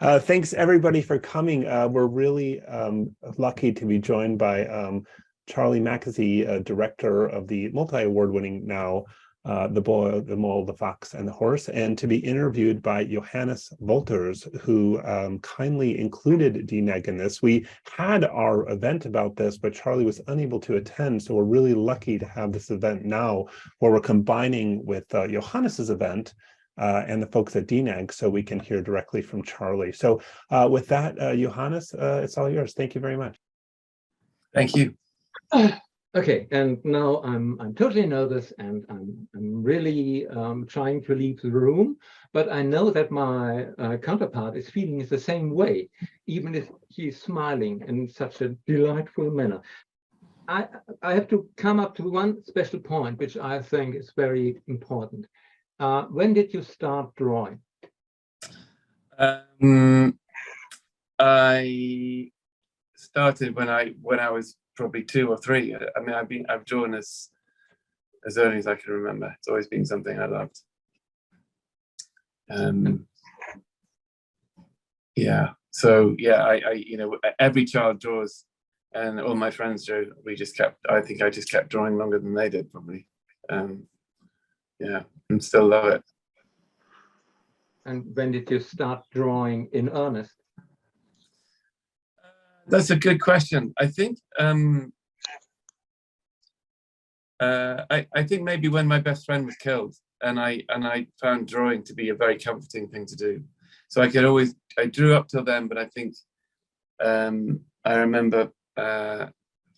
Thanks everybody for coming. We're really lucky to be joined by Charlie Mackesy, director of the multi-award-winning now The Boy, the Mole, the Fox, and the Horse, and to be interviewed by Johannes Wolters, who kindly included DNEG in this. We had our event about this, but Charlie was unable to attend, so we're really lucky to have this event now where we're combining with Johannes's event and the folks at DNEG, so we can hear directly from Charlie. So with that, Johannes, it's all yours. Thank you very much. Thank you. Okay, and now I'm totally nervous, and I'm really trying to leave the room, but I know that my counterpart is feeling the same way, even if he's smiling in such a delightful manner. I have to come up to one special point, which I think is very important. When did you start drawing? I started when I was probably 2 or 3. I mean, I've drawn as early as I can remember. It's always been something I loved. Yeah. So yeah, I every child draws, and all my friends drew. I think I just kept drawing longer than they did, probably. Yeah, and still love it. And when did you start drawing in earnest? That's a good question. I think I think maybe when my best friend was killed, and I found drawing to be a very comforting thing to do. So I drew up till then, but I think I remember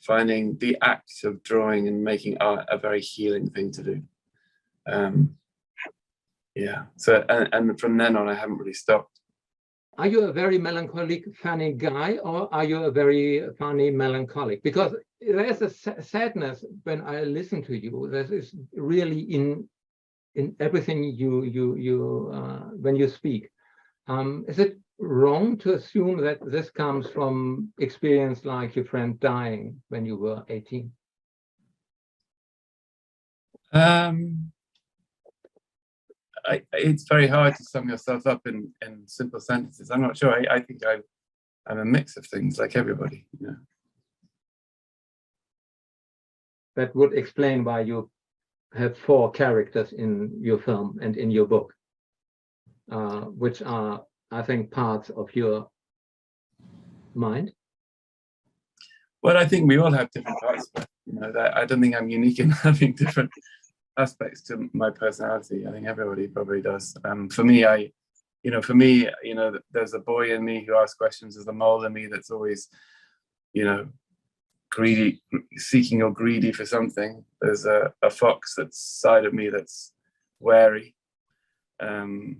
finding the act of drawing and making art a very healing thing to do. Yeah, so and from then on I haven't really stopped. Are you a very melancholic, funny guy, or are you a very funny melancholic? Because there's a sadness when I listen to you. That is really in everything when you speak. Is it wrong to assume that this comes from experience like your friend dying when you were 18? It's very hard to sum yourself up in simple sentences. I'm not sure. I think I'm a mix of things, like everybody. You know. That would explain why you have 4 characters in your film and in your book, which are, I think, parts of your mind. Well, I think we all have different parts. You know, that I don't think I'm unique in having different aspects to my personality. I think everybody probably does. For me, there's a boy in me who asks questions. There's a mole in me that's always, greedy, seeking or greedy for something. There's a fox that's side of me that's wary. And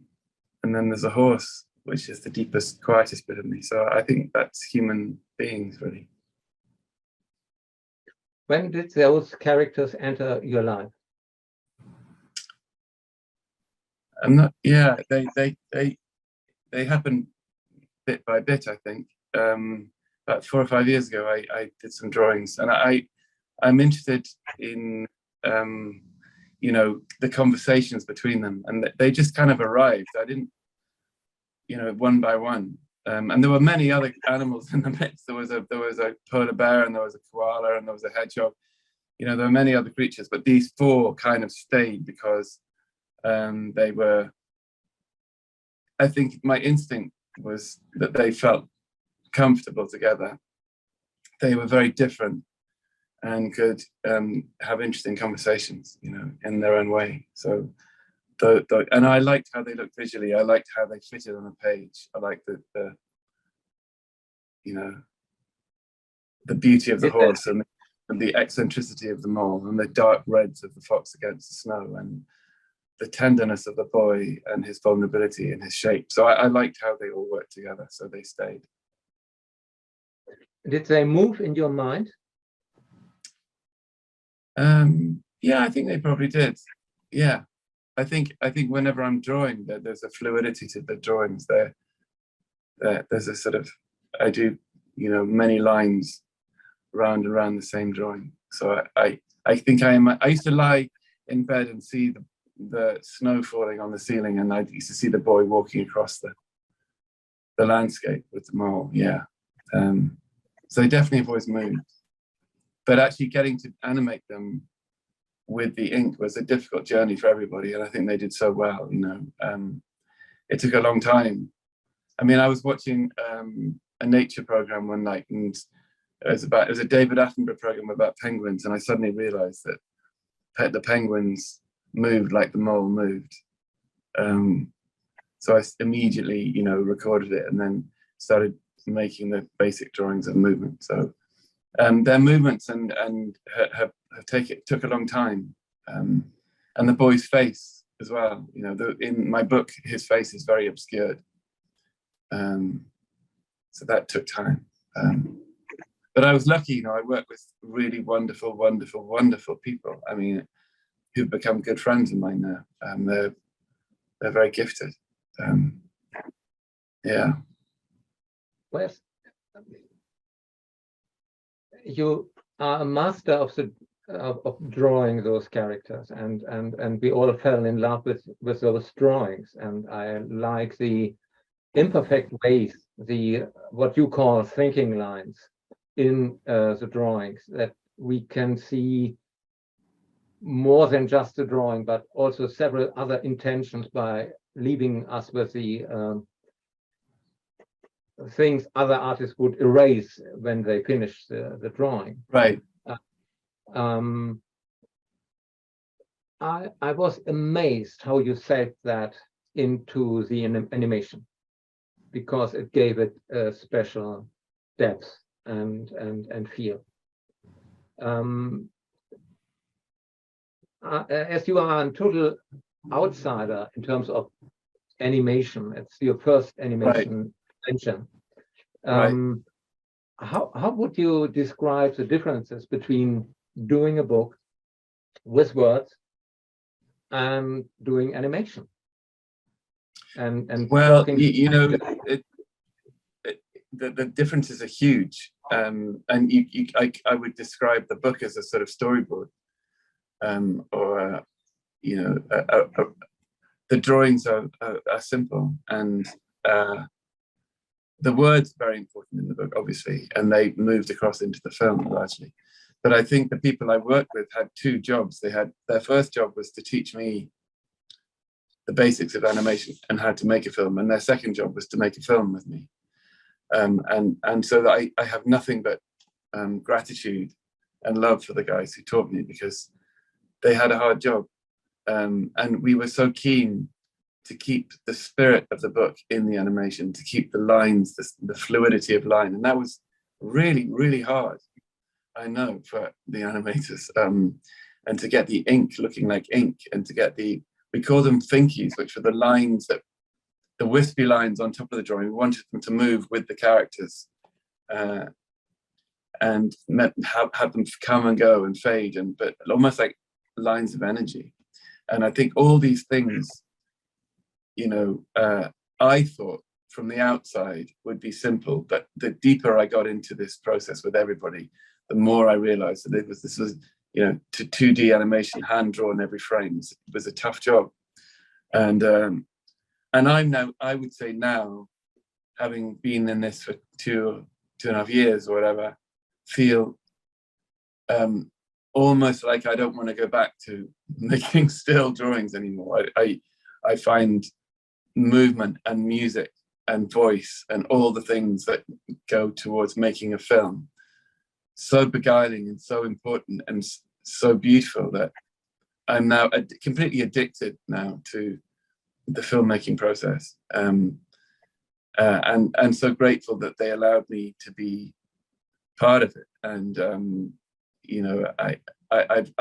then there's a horse, which is the deepest, quietest bit of me. So I think that's human beings, really. When did those characters enter your life? Yeah, they happen bit by bit, I think. About 4 or 5 years ago, I did some drawings, and I'm interested in the conversations between them, and they just kind of arrived. I didn't, one by one. And there were many other animals in the midst. There was a polar bear, and there was a koala, and there was a hedgehog. There were many other creatures, but these 4 kind of stayed because they were, I think my instinct was that they felt comfortable together. They were very different and could have interesting conversations, in their own way. So, and I liked how they looked visually. I liked how they fitted on a page. I liked the beauty of the horse and the eccentricity of the mole and the dark reds of the fox against the snow and the tenderness of the boy and his vulnerability and his shape. So I liked how they all worked together, so they stayed. Did they move in your mind? Yeah, I think they probably did. Yeah, I think whenever I'm drawing, there's a fluidity to the drawings. There's a sort of, I do, many lines round and round the same drawing. So I think I used to lie in bed and see the snow falling on the ceiling, and I used to see the boy walking across the landscape with the mole. Yeah. So they definitely have always moved, but actually getting to animate them with the ink was a difficult journey for everybody, and I think they did so well. You know, it took a long time. I mean, I was watching a nature program one night, and it was a David Attenborough program about penguins, and I suddenly realized that the penguins moved like the mole moved. So I immediately, you know, recorded it and then started making the basic drawings of movement. So their movements and took a long time, and the boy's face as well. You know, in my book, his face is very obscured, so that took time. But I was lucky, you know. I worked with really wonderful, wonderful, wonderful people. I mean, who've become good friends of mine now. They're very gifted. Yeah. Well, you are a master of drawing those characters, and we all fell in love with those drawings. And I like the imperfect ways, what you call thinking lines in the drawings, that we can see more than just the drawing, but also several other intentions by leaving us with the things other artists would erase when they finish the drawing. Right. I was amazed how you said that into the animation, because it gave it a special depth and feel. As you are a total outsider in terms of animation, it's your first animation venture. Right. How would you describe the differences between doing a book with words and doing animation? And well, you know, the differences are huge, and I would describe the book as a sort of storyboard, or you know, the drawings are simple, and the words are very important in the book, obviously, and they moved across into the film largely. But I think the people I worked with had two jobs. Their first job was to teach me the basics of animation and how to make a film, and their second job was to make a film with me. And so that I have nothing but gratitude and love for the guys who taught me, because they had a hard job, and we were so keen to keep the spirit of the book in the animation, to keep the lines, the fluidity of line, and that was really, really hard, I know, for the animators, and to get the ink looking like ink, and to get we call them finkies, which were the lines the wispy lines on top of the drawing. We wanted them to move with the characters, and have them come and go and fade, but almost like lines of energy. And I think all these things, you know, I thought from the outside would be simple, but the deeper I got into this process with everybody, the more I realized that this was, you know, to 2D animation, hand drawn every frame. It was a tough job. And I would say now, having been in this for two and a half years or whatever, feel almost like I don't want to go back to making still drawings anymore. I find movement and music and voice and all the things that go towards making a film so beguiling and so important and so beautiful that I'm now completely addicted now to the filmmaking process, and so grateful that they allowed me to be part of it. And you know, I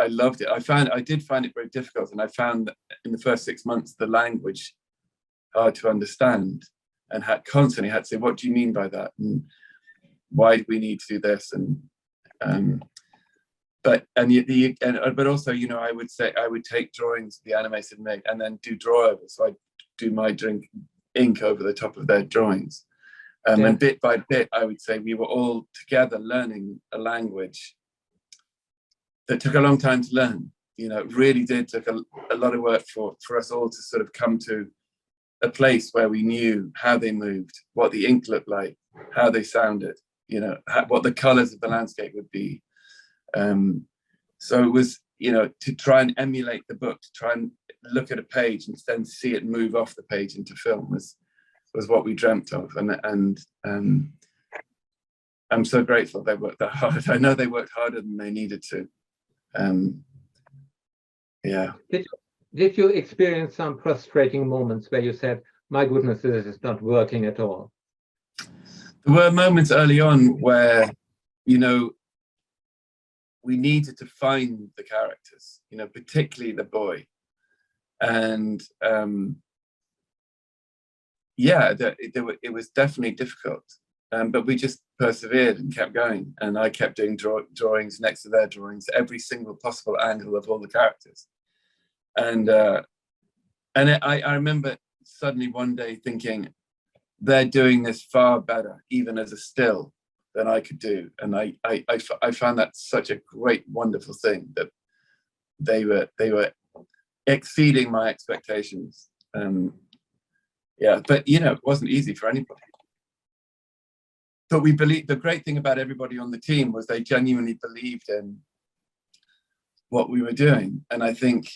loved it. I did find it very difficult, and I found that in the first 6 months the language hard to understand, and constantly had to say, what do you mean by that, and why do we need to do this? But also, you know, I would say I would take drawings the animators made and then do draw over. So I'd do my ink over the top of their drawings. And bit by bit, I would say we were all together learning a language that took a long time to learn. You know, it really did take a lot of work for us all to sort of come to a place where we knew how they moved, what the ink looked like, how they sounded, you know, what the colors of the landscape would be. So it was, you know, to try and emulate the book, to try and look at a page and then see it move off the page into film was what we dreamt of. And I'm so grateful they worked that hard. I know they worked harder than they needed to. Yeah. Did you experience some frustrating moments where you said, my goodness, this is not working at all? There were moments early on where, you know, we needed to find the characters, you know, particularly the boy. And yeah, it was definitely difficult. But we just persevered and kept going. And I kept doing drawings next to their drawings, every single possible angle of all the characters. And I remember suddenly one day thinking, they're doing this far better, even as a still, than I could do. And I found that such a great, wonderful thing, that they were exceeding my expectations. Yeah, but you know, it wasn't easy for anybody. But we believe, the great thing about everybody on the team was they genuinely believed in what we were doing. And I think,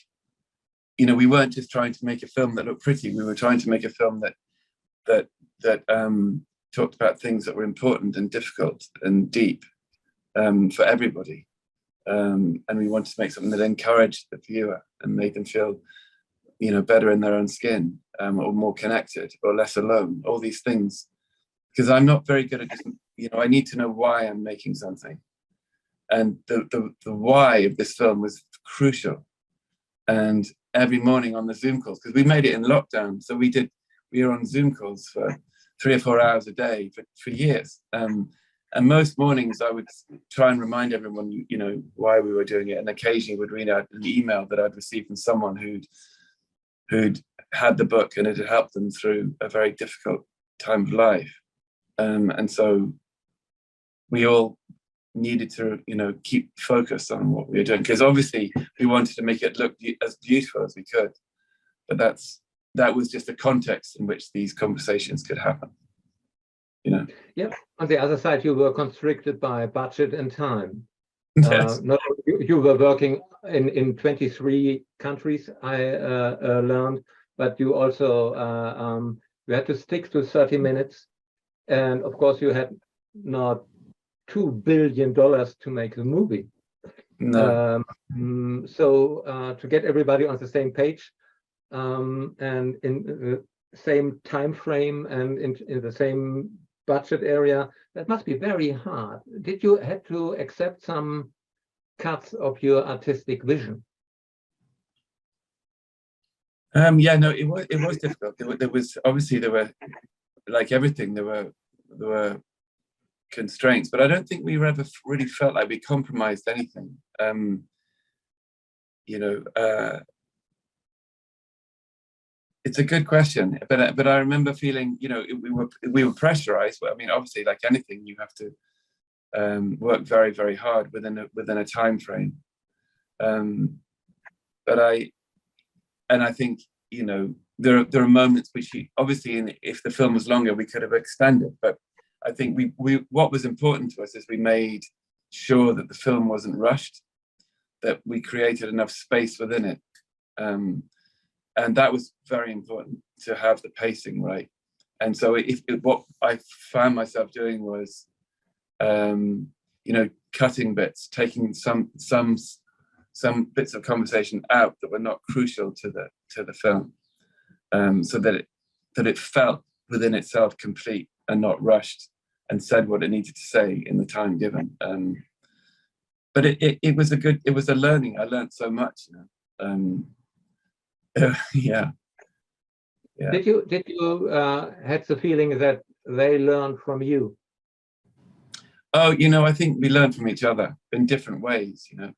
you know, we weren't just trying to make a film that looked pretty. We were trying to make a film that talked about things that were important and difficult and deep for everybody. And we wanted to make something that encouraged the viewer and made them feel, you know, better in their own skin, or more connected, or less alone, all these things. Because I'm not very good at just, you know, I need to know why I'm making something. And the why of this film was crucial. And every morning on the Zoom calls, because we made it in lockdown, so we were on Zoom calls for 3 or 4 hours a day for years. And most mornings I would try and remind everyone, you know, why we were doing it. And occasionally would read out an email that I'd received from someone who'd had the book and it had helped them through a very difficult time of life. And so we all needed to, you know, keep focused on what we were doing, because obviously we wanted to make it look as beautiful as we could. But that was just a context in which these conversations could happen, you know. Yeah. On the other side, you were constricted by budget and time. Yes. You were working in 23 countries, I learned, but you also you had to stick to 30 minutes. And of course, you had not $2 billion to make the movie. No. So to get everybody on the same page and in the same time frame and in the same budget area, that must be very hard. Did you have to accept some cuts of your artistic vision? Yeah, no, it was difficult. There was obviously, there were, like everything, there were constraints, but I don't think we ever really felt like we compromised anything. You know, it's a good question, but I remember feeling, you know, we were pressurized. I mean, obviously, like anything, you have to work very, very hard within a time frame. But I think, you know, there are moments which obviously, if the film was longer, we could have extended. But I think what was important to us is we made sure that the film wasn't rushed, that we created enough space within it. And that was very important, to have the pacing right. And so what I found myself doing was, you know, cutting bits, taking some bits of conversation out that were not crucial to the film, so that it felt within itself complete and not rushed, and said what it needed to say in the time given. But it was a learning. I learned so much, you know. Yeah. Did you had the feeling that they learned from you? Oh, you know, I think we learned from each other in different ways, you know.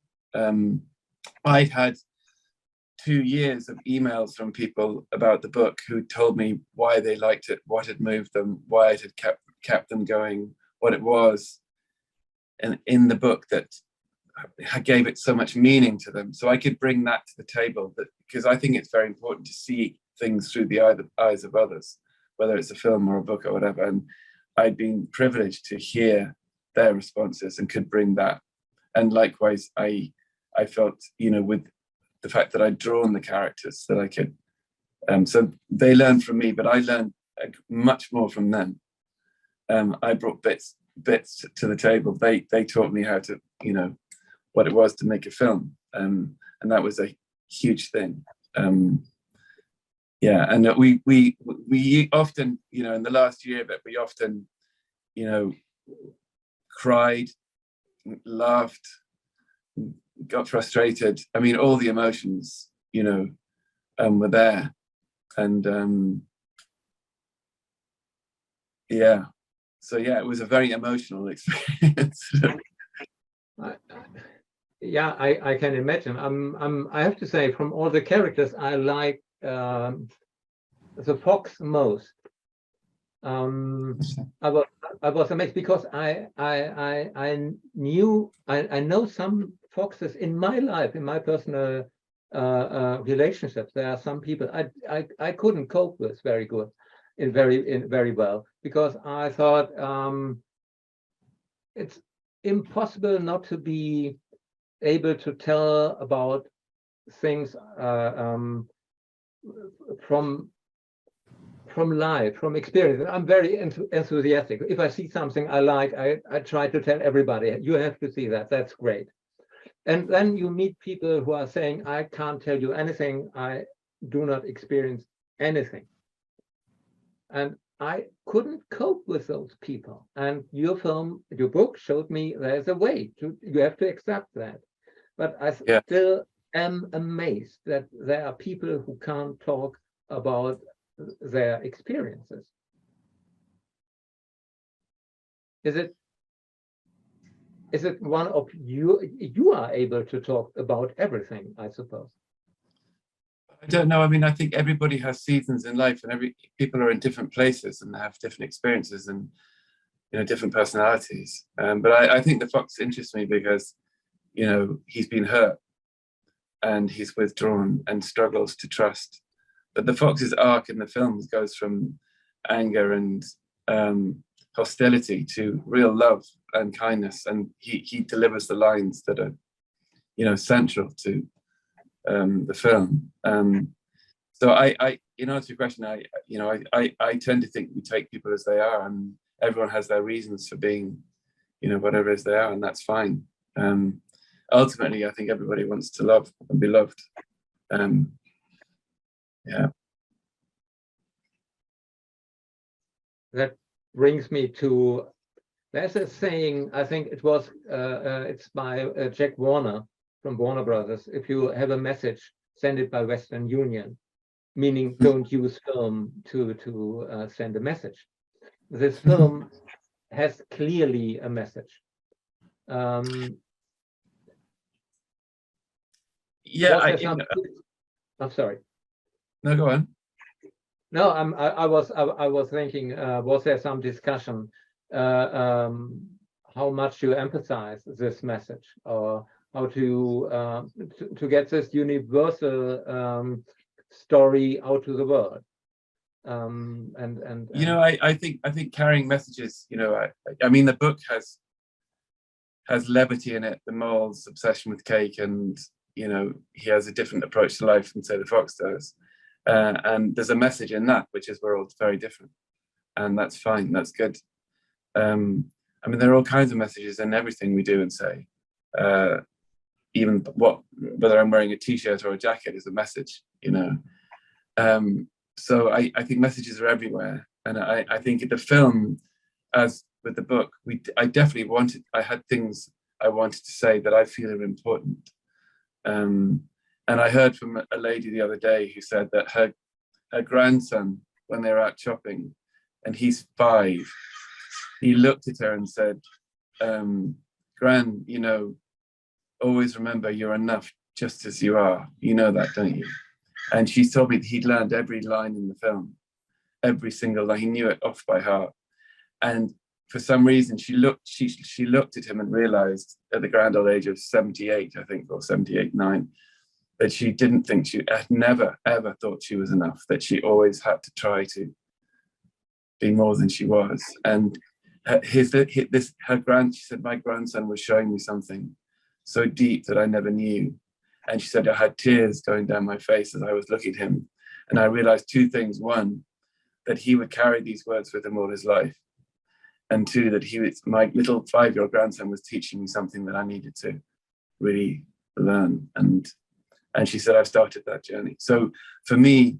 I'd had 2 years of emails from people about the book who told me why they liked it, what had moved them, why it had kept them going, what it was in the book that gave it so much meaning to them. So I could bring that to the table, because I think it's very important to see things through the eyes of others, whether it's a film or a book or whatever. And I'd been privileged to hear their responses and could bring that. And likewise, I felt, with the fact that I'd drawn the characters, that I could, so they learned from me, but I learned much more from them. I brought bits to the table. They taught me how to, what it was to make a film. And that was a huge thing. Yeah, and we often, in the last year, but we often, cried, laughed, got frustrated. I mean, all the emotions, were there. And yeah, so yeah, it was a very emotional experience. Yeah, I can imagine. I have to say, from all the characters, I like the fox most. I was amazed because I know some foxes in my life, in my personal relationships. There are some people I couldn't cope with very good, very well, because I thought it's impossible not to be able to tell about things from life, from experience. I'm very enthusiastic. If I see something I like, I try to tell everybody, you have to see that, that's great. And then you meet people who are saying, I can't tell you anything, I do not experience anything. And I couldn't cope with those people. And your book showed me there's a way you have to accept that. But I still am amazed that there are people who can't talk about their experiences. Is it one of you are able to talk about everything, I suppose? I don't know. I mean, I think everybody has seasons in life, and people are in different places and have different experiences and different personalities. But I think the fox interests me because he's been hurt and he's withdrawn and struggles to trust. But the fox's arc in the films goes from anger and hostility to real love and kindness, and he delivers the lines that are central to the film. So I in answer to your question, I tend to think we take people as they are, and everyone has their reasons for being whatever it is they are, and that's fine. Ultimately, I think everybody wants to love and be loved. Yeah. That brings me to, there's a saying, I think it was it's by Jack Warner from Warner Brothers. If you have a message, send it by Western Union, meaning don't use film to send a message. This film has clearly a message. Yeah, I'm sorry. No, go on. No, I was thinking, was there some discussion how much you emphasize this message, or how to get this universal story out to the world? I think carrying messages. I mean, the book has levity in it. The mole's obsession with cake, and he has a different approach to life than say the fox does. And there's a message in that, which is we're all very different, and that's fine. That's good. I mean, there are all kinds of messages in everything we do and say. Even whether I'm wearing a t-shirt or a jacket is a message, So I think messages are everywhere, and I think the film, as with the book, I definitely had things I wanted to say that I feel are important. And I heard from a lady the other day who said that her grandson, when they were out shopping, and he's 5, he looked at her and said, Gran, always remember you're enough just as you are. You know that, don't you? And she told me that he'd learned every line in the film, every single line. He knew it off by heart. And for some reason, she looked at him and realized at the grand old age of 78, I think, or 78, 9, that she didn't think she had never, ever thought she was enough, that she always had to try to be more than she was. And she said, my grandson was showing me something so deep that I never knew. And she said, I had tears going down my face as I was looking at him. And I realized two things. One, that he would carry these words with him all his life. And two, that my little 5-year-old grandson was teaching me something that I needed to really learn. And she said, I've started that journey. So for me,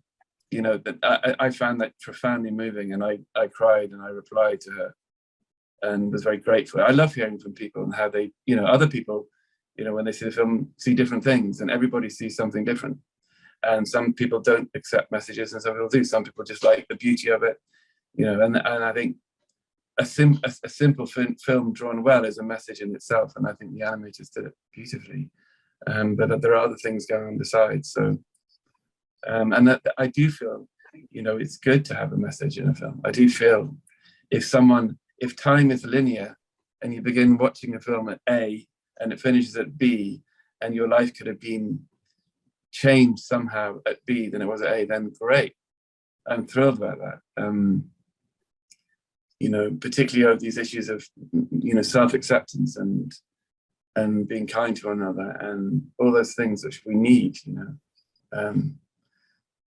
you know, that I found that profoundly moving, and I cried and I replied to her and was very grateful. I love hearing from people and how they, you know, other people, you know, when they see the film, see different things, and everybody sees something different. And some people don't accept messages and some people do. Some people just like the beauty of it, you know, and I think a simple film drawn well is a message in itself. And I think the animators did it beautifully. But there are other things going on besides. So, and that I do feel, you know, it's good to have a message in a film. I do feel if time is linear and you begin watching a film at A and it finishes at B, and your life could have been changed somehow at B than it was at A, then great. I'm thrilled about that. You know, particularly over these issues of, you know, self-acceptance and being kind to one another and all those things which we need, you know.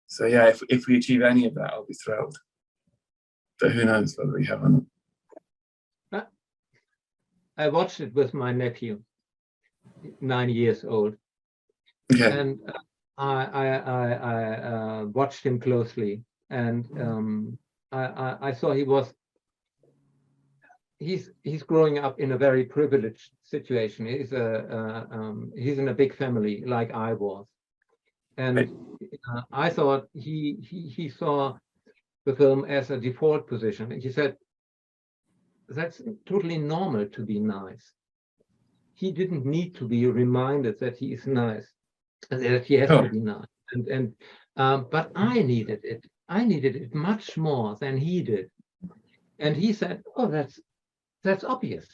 So yeah, if we achieve any of that, I'll be thrilled. But who knows whether we have or not. I watched it with my nephew, 9 years old. Okay. And I watched him closely, and I saw he's growing up in a very privileged situation. He's in a big family like I was, and I thought he saw the film as a default position, and he said that's totally normal to be nice. He didn't need to be reminded that he is nice, that he has to be nice, but I needed it. I needed it much more than he did, and he said, "Oh, that's obvious.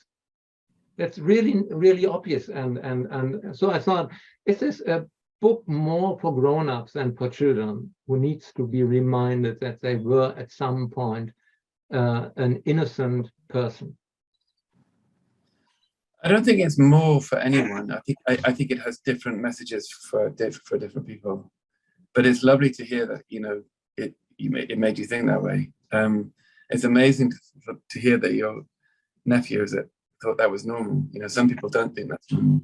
That's really obvious." And so I thought, is this a book more for grown-ups than for children who needs to be reminded that they were at some point an innocent person? I don't think it's more for anyone. I think it has different messages for different people. But it's lovely to hear that, you know, it made you think that way. It's amazing to hear that your nephew thought that was normal. You know, some people don't think that's normal.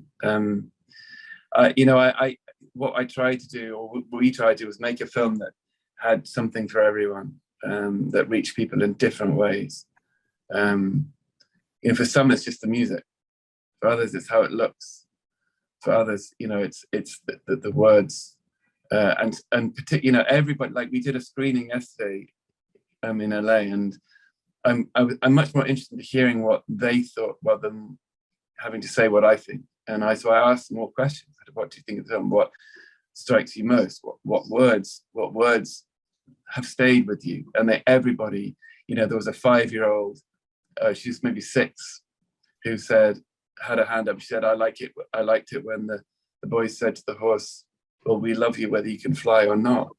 You know, what I tried to do, or what we tried to do, was make a film that had something for everyone, that reached people in different ways. You know, for some it's just the music. For others, it's how it looks. For others, you know, it's the words, and you know, everybody. Like, we did a screening yesterday, in LA, and I'm much more interested in hearing what they thought rather than having to say what I think. And so I asked more questions. What do you think of the film? What strikes you most? What words have stayed with you? And everybody, you know, there was a 5-year-old, she was maybe 6, who had a hand up. She said, I liked it when the boy said to the horse, well, we love you whether you can fly or not.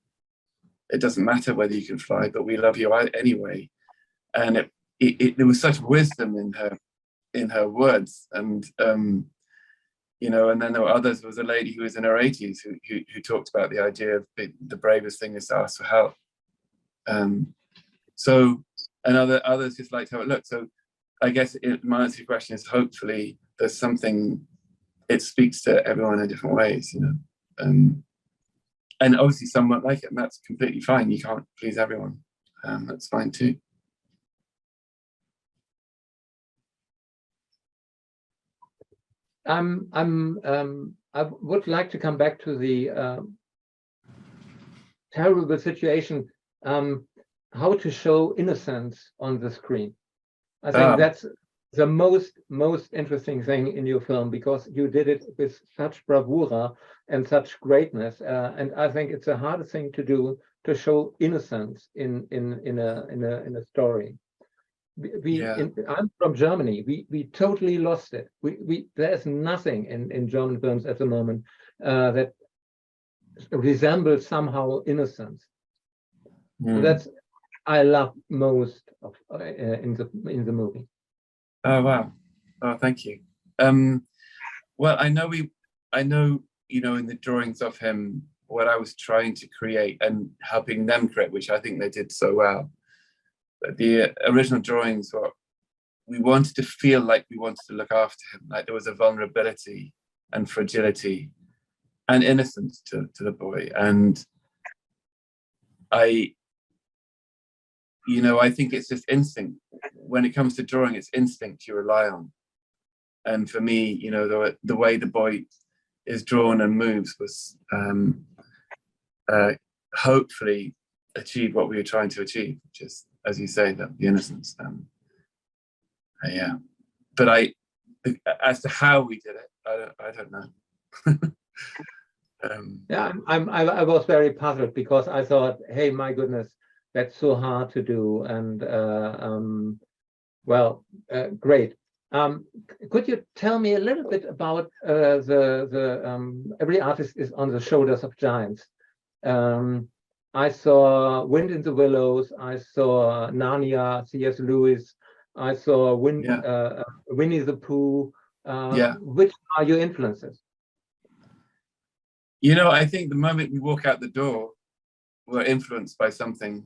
It doesn't matter whether you can fly, but we love you anyway. And there was such wisdom in her words. And you know, and then there were others. There was a lady who was in her 80s who talked about the idea of the bravest thing is to ask for help. So, and others just liked how it looked. So I guess my answer to your question is, hopefully there's something, it speaks to everyone in different ways, you know. And obviously some won't like it, and that's completely fine. You can't please everyone. That's fine too. I would like to come back to the terrible situation, how to show innocence on the screen. I think that's the most interesting thing in your film, because you did it with such bravura and such greatness, and I think it's a hard thing to do, to show innocence in a story. I'm from Germany. We totally lost it. There's nothing in German films at the moment that resembles somehow innocence. Mm. That's I love most of in the movie. Oh wow! Oh, thank you. Well, I know in the drawings of him, what I was trying to create and helping them create, which I think they did so well. But the original drawings were, we wanted to feel like we wanted to look after him, like there was a vulnerability and fragility and innocence to the boy. And I think it's just instinct. When it comes to drawing, it's instinct you rely on. And for me, the way the boy is drawn and moves was hopefully achieve what we were trying to achieve, which is, as you say, the innocence. Yeah, but as to how we did it, I don't know. Yeah, I was very puzzled because I thought, hey, my goodness, that's so hard to do. And well, great. Could you tell me a little bit about every artist is on the shoulders of giants. I saw Wind in the Willows, I saw Narnia, C.S. Lewis, I saw Winnie the Pooh. Which are your influences? I think the moment we walk out the door, we're influenced by something.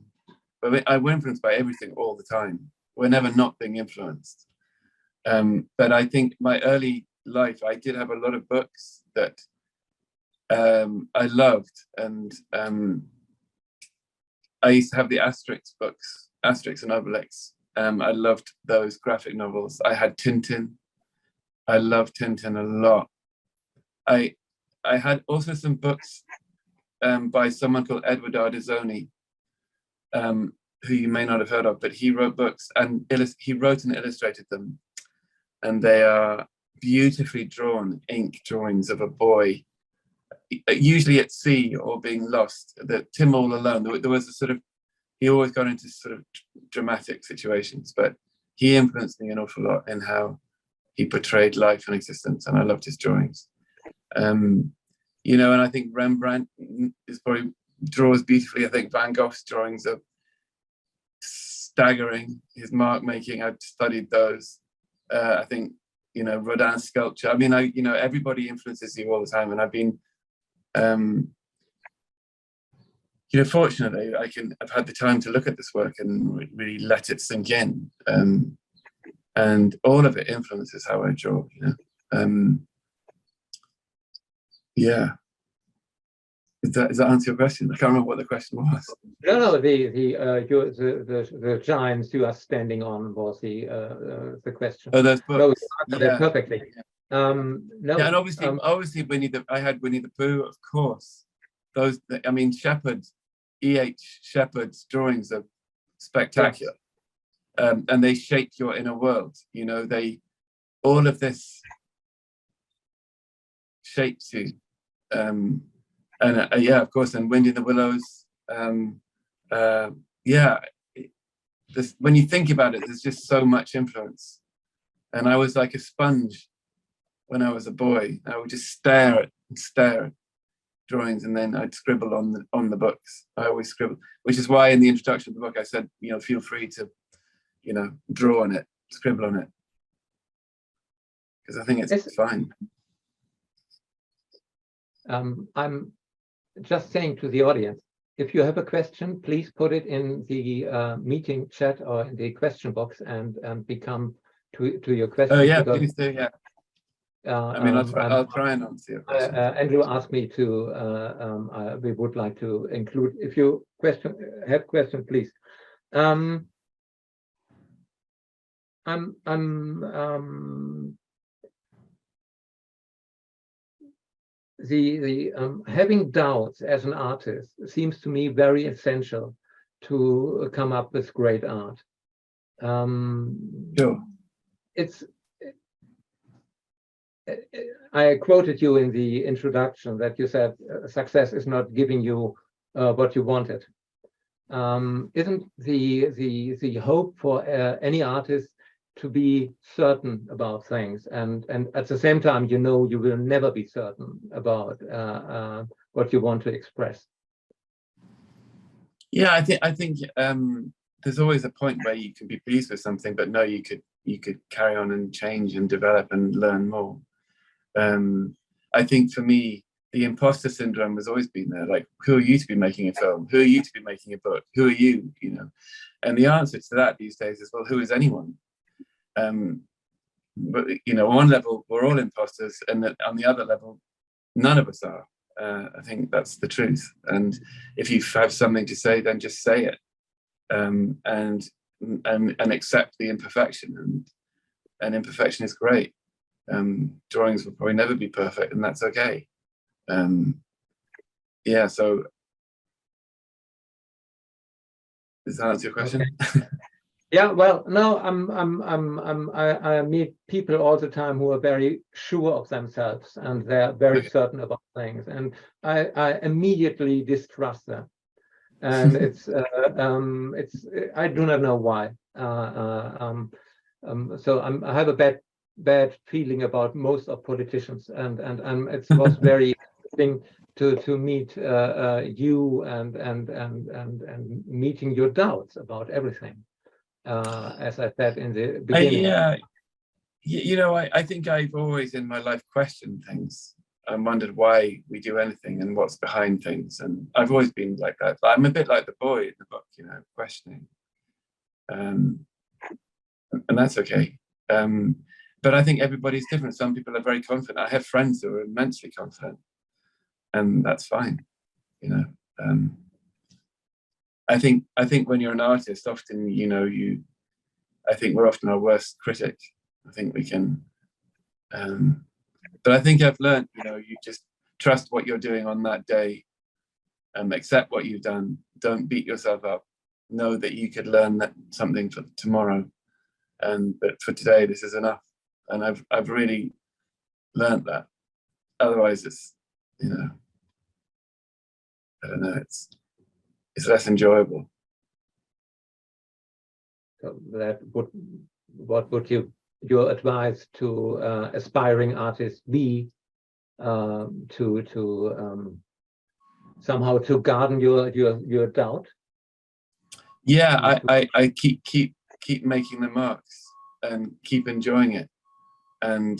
But we're influenced by everything all the time. We're never not being influenced. But I think my early life, I did have a lot of books that I loved. And I used to have the Asterix books, Asterix and Obelix. I loved those graphic novels. I had Tintin. I loved Tintin a lot. I had also some books by someone called Edward Ardizoni, who you may not have heard of, but he wrote books and he wrote and illustrated them. And they are beautifully drawn ink drawings of a boy, usually at sea or being lost. Tim all alone. There was a sort of, he always got into sort of dramatic situations, but he influenced me an awful lot in how he portrayed life and existence, and I loved his drawings. And I think Rembrandt draws beautifully. I think Van Gogh's drawings are staggering. His mark making, I've studied those. I think Rodin's sculpture. I mean, everybody influences you all the time, and I've been fortunately I've had the time to look at this work and really let it sink in, and all of it influences how I draw. Yeah. Does that answer your question? I can't remember what the question was. No, the giants you are standing on was the question. Oh, those books. No, you answered it perfectly. No. Yeah, and obviously I had Winnie the Pooh, of course. Those, I mean, E.H. Shepard's drawings are spectacular, and they shape your inner world. All of this shapes you. And yeah, of course, and Wind in the Willows. When you think about it, there's just so much influence. And I was like a sponge when I was a boy. I would just stare at drawings, and then I'd scribble on the books. I always scribble, which is why in the introduction of the book I said, feel free to, draw on it, scribble on it, because I think it's fine. I'm just saying to the audience, if you have a question, please put it in the meeting chat or in the question box, and become to your question. Oh yeah, please do. Yeah. I'll try and answer your question. Andrew asked me to. We would like to include. If you have question, please. Having doubts as an artist seems to me very essential to come up with great art. Sure. I quoted you in the introduction that you said success is not giving you what you wanted. Isn't the hope for any artist to be certain about things, and at the same time, you will never be certain about what you want to express. Yeah, I think there's always a point where you can be pleased with something, but no, you could carry on and change and develop and learn more. I think for me, the imposter syndrome has always been there. Like, who are you to be making a film? Who are you to be making a book? Who are you? You know, and the answer to that these days is, well, who is anyone? But you know, on one level, we're all imposters, and on the other level, none of us are. I think that's the truth. And if you have something to say, then just say it, and accept the imperfection. And imperfection is great. Drawings will probably never be perfect, and that's okay. Yeah. So, does that answer your question? Okay. Yeah, well, no, I meet people all the time who are very sure of themselves and they're very certain about things, and I immediately distrust them, and it's I do not know why. So I have a bad feeling about most of politicians, and it was very interesting to meet you and meeting your doubts about everything. As I said in the beginning. Yeah, you know, I think I've always in my life questioned things and wondered why we do anything and what's behind things. And I've always been like that. I'm a bit like the boy in the book, you know, questioning. And that's okay. But I think everybody's different. Some people are very confident. I have friends who are immensely confident, and that's fine, you know. I think when you're an artist, often, you know, I think we're often our worst critic. I think we can, but I think I've learned, you know, you just trust what you're doing on that day, accept what you've done. Don't beat yourself up. Know that you could learn something for tomorrow, but for today, this is enough. And I've really learned that. Otherwise, it's, you know, I don't know, it's less enjoyable. So what would your advice to aspiring artists be to somehow to garden your doubt? Yeah, I keep making the marks and keep enjoying it, and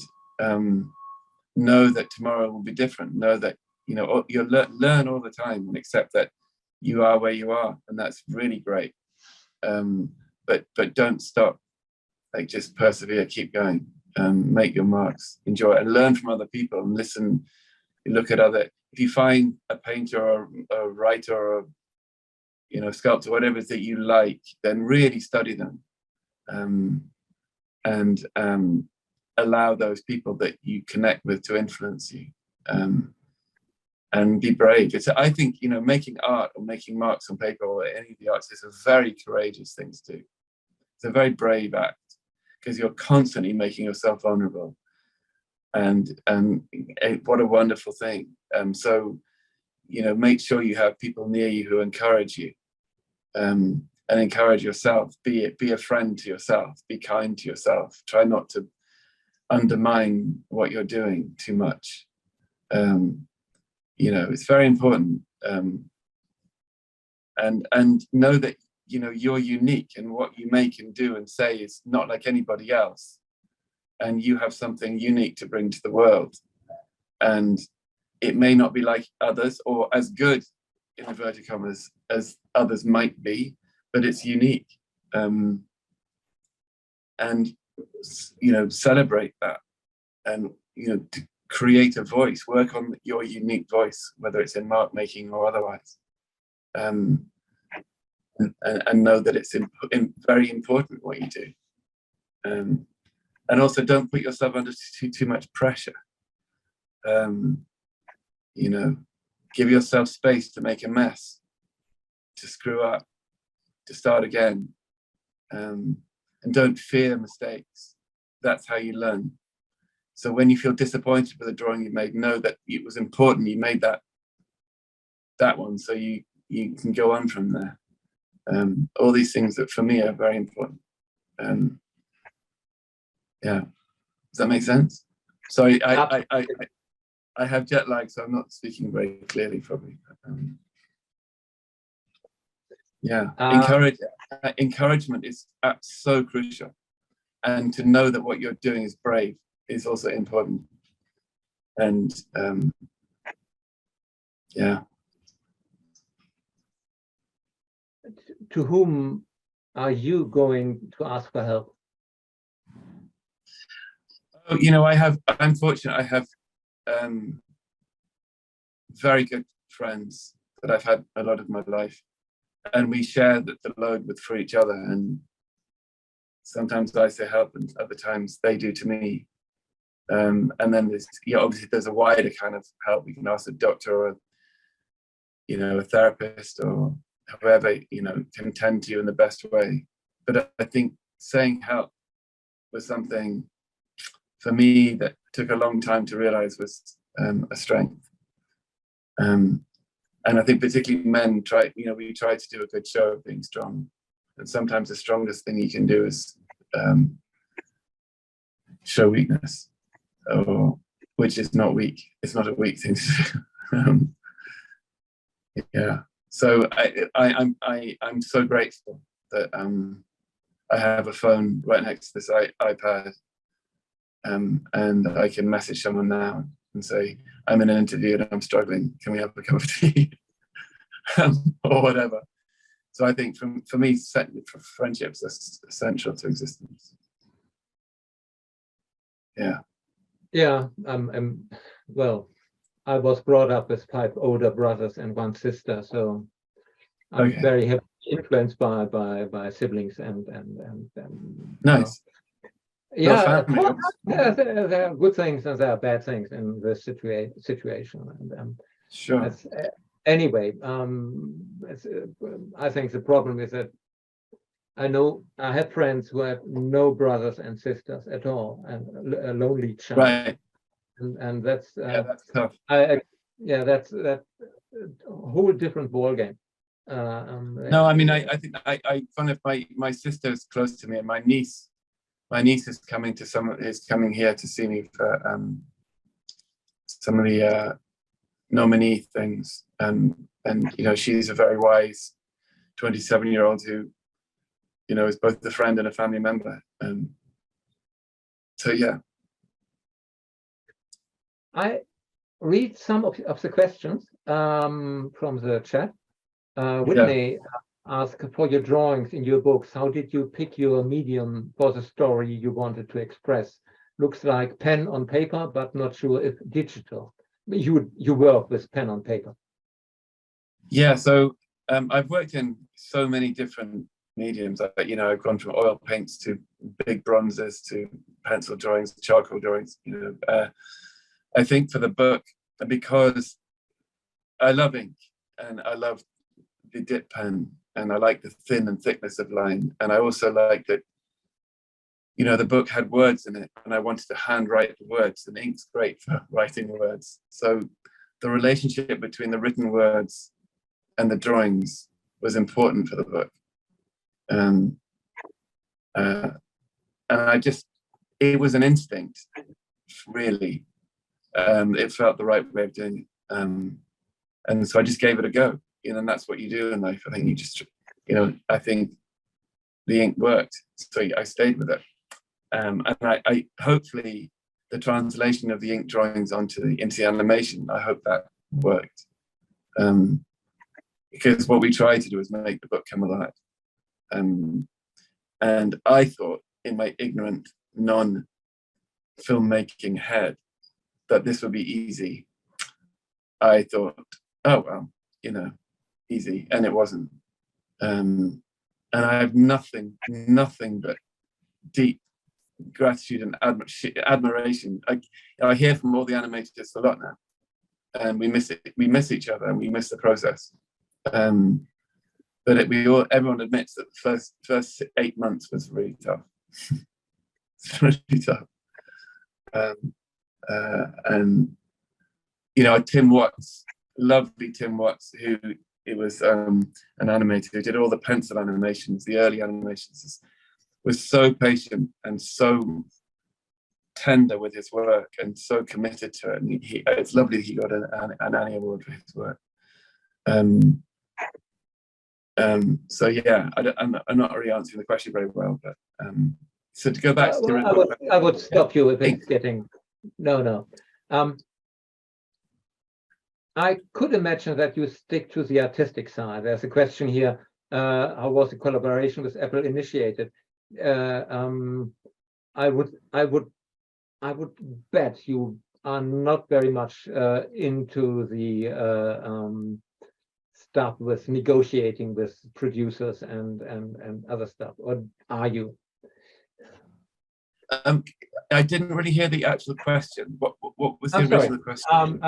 know that tomorrow will be different. Know that, you know, you'll learn all the time, and accept that you are where you are, and that's really great. But don't stop. Like, just persevere, keep going, make your marks, enjoy it, and learn from other people, and listen. Look at other. If you find a painter or a writer or, you know, sculptor, whatever it is that you like, then really study them, and allow those people that you connect with to influence you. And be brave. I think, you know, making art or making marks on paper or any of the arts is a very courageous thing to do. It's a very brave act, because you're constantly making yourself vulnerable. And what a wonderful thing. So, you know, make sure you have people near you who encourage you, and encourage yourself. Be a friend to yourself. Be kind to yourself. Try not to undermine what you're doing too much. You know, it's very important, and know that, you know, you're unique, and what you make and do and say is not like anybody else, and you have something unique to bring to the world, and it may not be like others or as good, in inverted commas, as others might be, but it's unique, and, you know, celebrate that, and, you know, create a voice, work on your unique voice, whether it's in mark making or otherwise, and know that it's very important what you do, and also don't put yourself under too much pressure. You know, give yourself space to make a mess, to screw up, to start again, and don't fear mistakes. That's how you learn. So when you feel disappointed with a drawing you made, know that it was important you made that one, so you can go on from there. All these things that for me are very important. Yeah, does that make sense? Sorry, I I have jet lag, so I'm not speaking very clearly, probably. Yeah, encouragement is so crucial, and to know that what you're doing is brave is also important. And yeah. To whom are you going to ask for help? Oh, I'm fortunate. I have very good friends that I've had a lot of my life, and we share the load for each other. And sometimes I say help, and other times they do to me. And then obviously there's a wider kind of help. You can ask a doctor or a therapist or whoever can tend to you in the best way. But I think saying help was something for me that took a long time to realize was a strength. And I think particularly men we try to do a good show of being strong, and sometimes the strongest thing you can do is show weakness, which is not weak. It's not a weak thing to do. Yeah. So I'm so grateful that I have a phone right next to this iPad, and I can message someone now and say, I'm in an interview and I'm struggling. Can we have a cup of tea? Or whatever. So I think for me, friendships are essential to existence. Yeah. Yeah. Well, I was brought up with 5 older brothers and 1 sister, so I'm very heavily influenced by siblings and nice. Yeah, there are good things and there are bad things in this situation. And sure. Anyway, I think the problem is that I have friends who have no brothers and sisters at all, and a lonely child. Right. And that's that's tough. That's a whole different ballgame. No, I mean, I think I find if my sister is close to me, and my niece is coming here to see me for some of the nominee things, and she's a very wise 27-year-old who is both a friend and a family member, so yeah. I read some of the questions from the chat. Whitney asked, for your drawings in your books, how did you pick your medium for the story you wanted to express? Looks like pen on paper, but not sure if digital. You work with pen on paper. Yeah, so I've worked in so many different mediums. I've gone from oil paints to big bronzes to pencil drawings, charcoal drawings. I think for the book, because I love ink and I love the dip pen and I like the thin and thickness of line, and I also like that the book had words in it and I wanted to handwrite the words, and ink's great for writing words. So the relationship between the written words and the drawings was important for the book. And it was an instinct, really. It felt the right way of doing it. And so I just gave it a go, and that's what you do in life. I think you just, I think the ink worked, so I stayed with it. And I hopefully the translation of the ink drawings into the animation, I hope that worked. Because what we tried to do is make the book come alive. And I thought, in my ignorant, non-filmmaking head, that this would be easy. I thought, oh well, easy, and it wasn't. And I have nothing but deep gratitude and admiration. I hear from all the animators a lot now, and we miss it. We miss each other, and we miss the process. But everyone admits that the first 8 months was really tough. It's really tough. And Tim Watts, lovely Tim Watts, who was an animator who did all the pencil animations, the early animations, was so patient and so tender with his work and so committed to it. And it's lovely that he got an Annie Award for his work. So yeah, I'm not really answering the question very well, but so to go back to I would stop you if it's getting no. I could imagine that you stick to the artistic side. There's a question here: how was the collaboration with Apple initiated? I would bet you are not very much into the stuff with negotiating with producers and other stuff, or are you? I didn't really hear the actual question. What was the original question?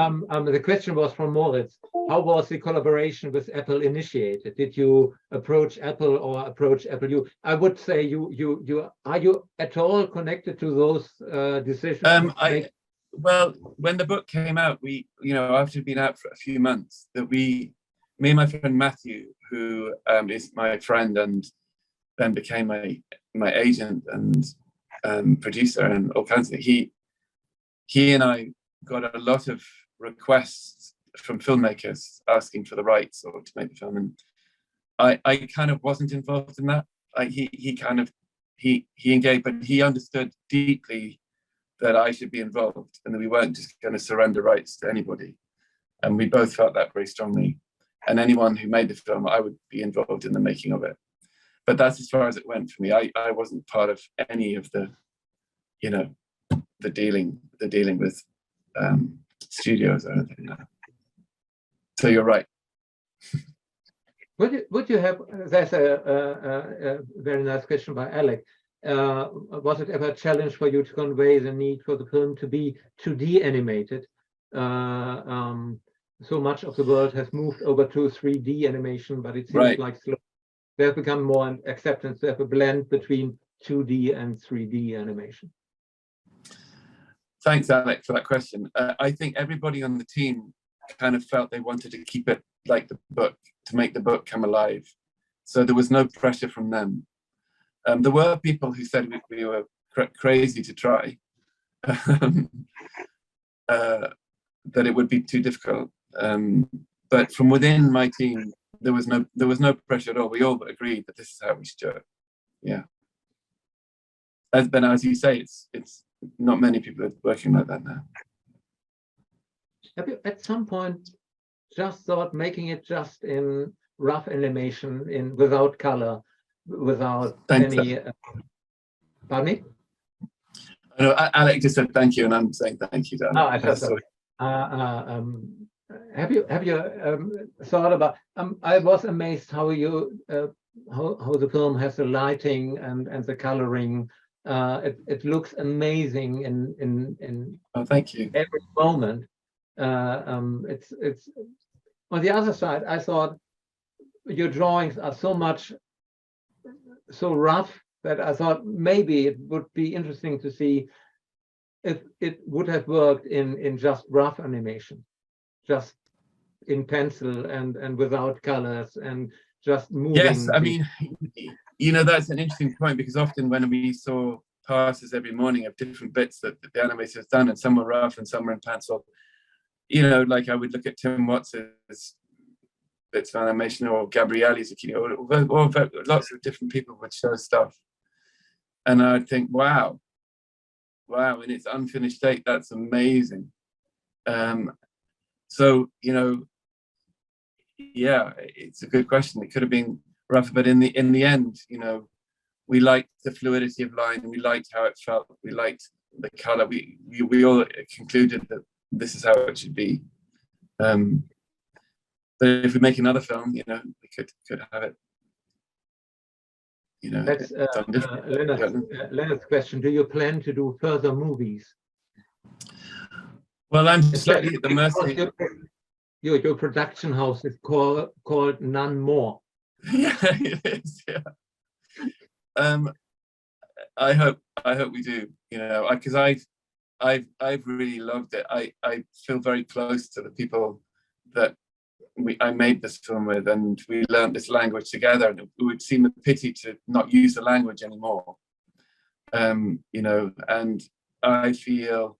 The question was from Moritz. How was the collaboration with Apple initiated? Did you approach Apple or approach Apple? I would say you are you at all connected to those decisions? Well, when the book came out, we, after it'd been out for a few months, that me and my friend Matthew, who is my friend and then became my agent and producer and all kinds of things, he and I got a lot of requests from filmmakers asking for the rights or to make the film, and I kind of wasn't involved in that. He engaged, but he understood deeply that I should be involved and that we weren't just going to surrender rights to anybody, and we both felt that very strongly. And anyone who made the film, I would be involved in the making of it. But that's as far as it went for me. I wasn't part of any of the, the dealing with studios or anything like that. So you're right. Would you have? There's a very nice question by Alec. Was it ever a challenge for you to convey the need for the film to be 2D animated? So much of the world has moved over to 3D animation, but it seems like they have become more acceptance to have a blend between 2D and 3D animation. Thanks, Alec, for that question. I think everybody on the team kind of felt they wanted to keep it like the book, to make the book come alive. So there was no pressure from them. There were people who said we were crazy to try, that it would be too difficult. But from within my team, there was no pressure at all. We all agreed that this is how we should do it. Yeah. But as you say, it's not many people are working like that now. Have you at some point just thought making it just in rough animation, without color, without any? Pardon me? I know Alec just said thank you, and I'm saying thank you, Dan. Oh, I thought so. Have you thought about? I was amazed how you how the film has the lighting and the coloring. It looks amazing in oh, thank you. Every moment. It's on the other side. I thought your drawings are so rough that I thought maybe it would be interesting to see if it would have worked in just rough animation, just in pencil and without colors and just moving. Yes, I mean, that's an interesting point, because often when we saw passes every morning of different bits that the animator has done, and some were rough and some were in pencil, like I would look at Tim Watts's bits of animation, or Gabrielli's, or lots of different people would show stuff, and I'd think, wow, in its unfinished state, that's amazing. So yeah, it's a good question. It could have been rougher, but in the end, we liked the fluidity of line, and we liked how it felt. We liked the color. We all concluded that this is how it should be. But if we make another film, we could have it. That's Leonard's question. Do you plan to do further movies? Well, I'm slightly at the mercy. Your production house is called NoneMore. Yeah, it is. Yeah. I hope we do. Because I've really loved it. I feel very close to the people that I made this film with, and we learned this language together. And it would seem a pity to not use the language anymore. And I feel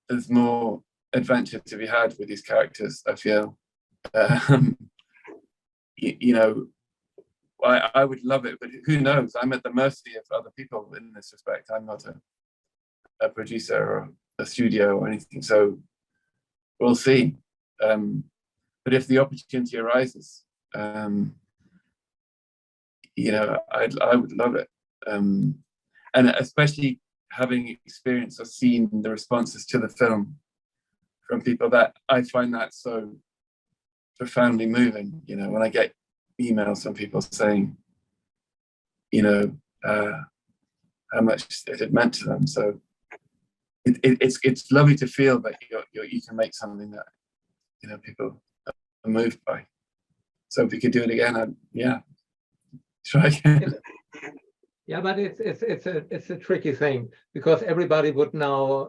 there's more adventure to be had with these characters. I feel, you know, I would love it, but who knows? I'm at the mercy of other people in this respect. I'm not a producer or a studio or anything, so we'll see. But if the opportunity arises, you know, I would love it. And especially having experienced or seen the responses to the film from people, that I find that so profoundly moving. You know, when I get emails from people saying, you know, how much it had meant to them. So it's lovely to feel that you can make something that, you know, people are moved by. So if we could do it again, yeah, try again. Yeah, but it's a tricky thing, because everybody would now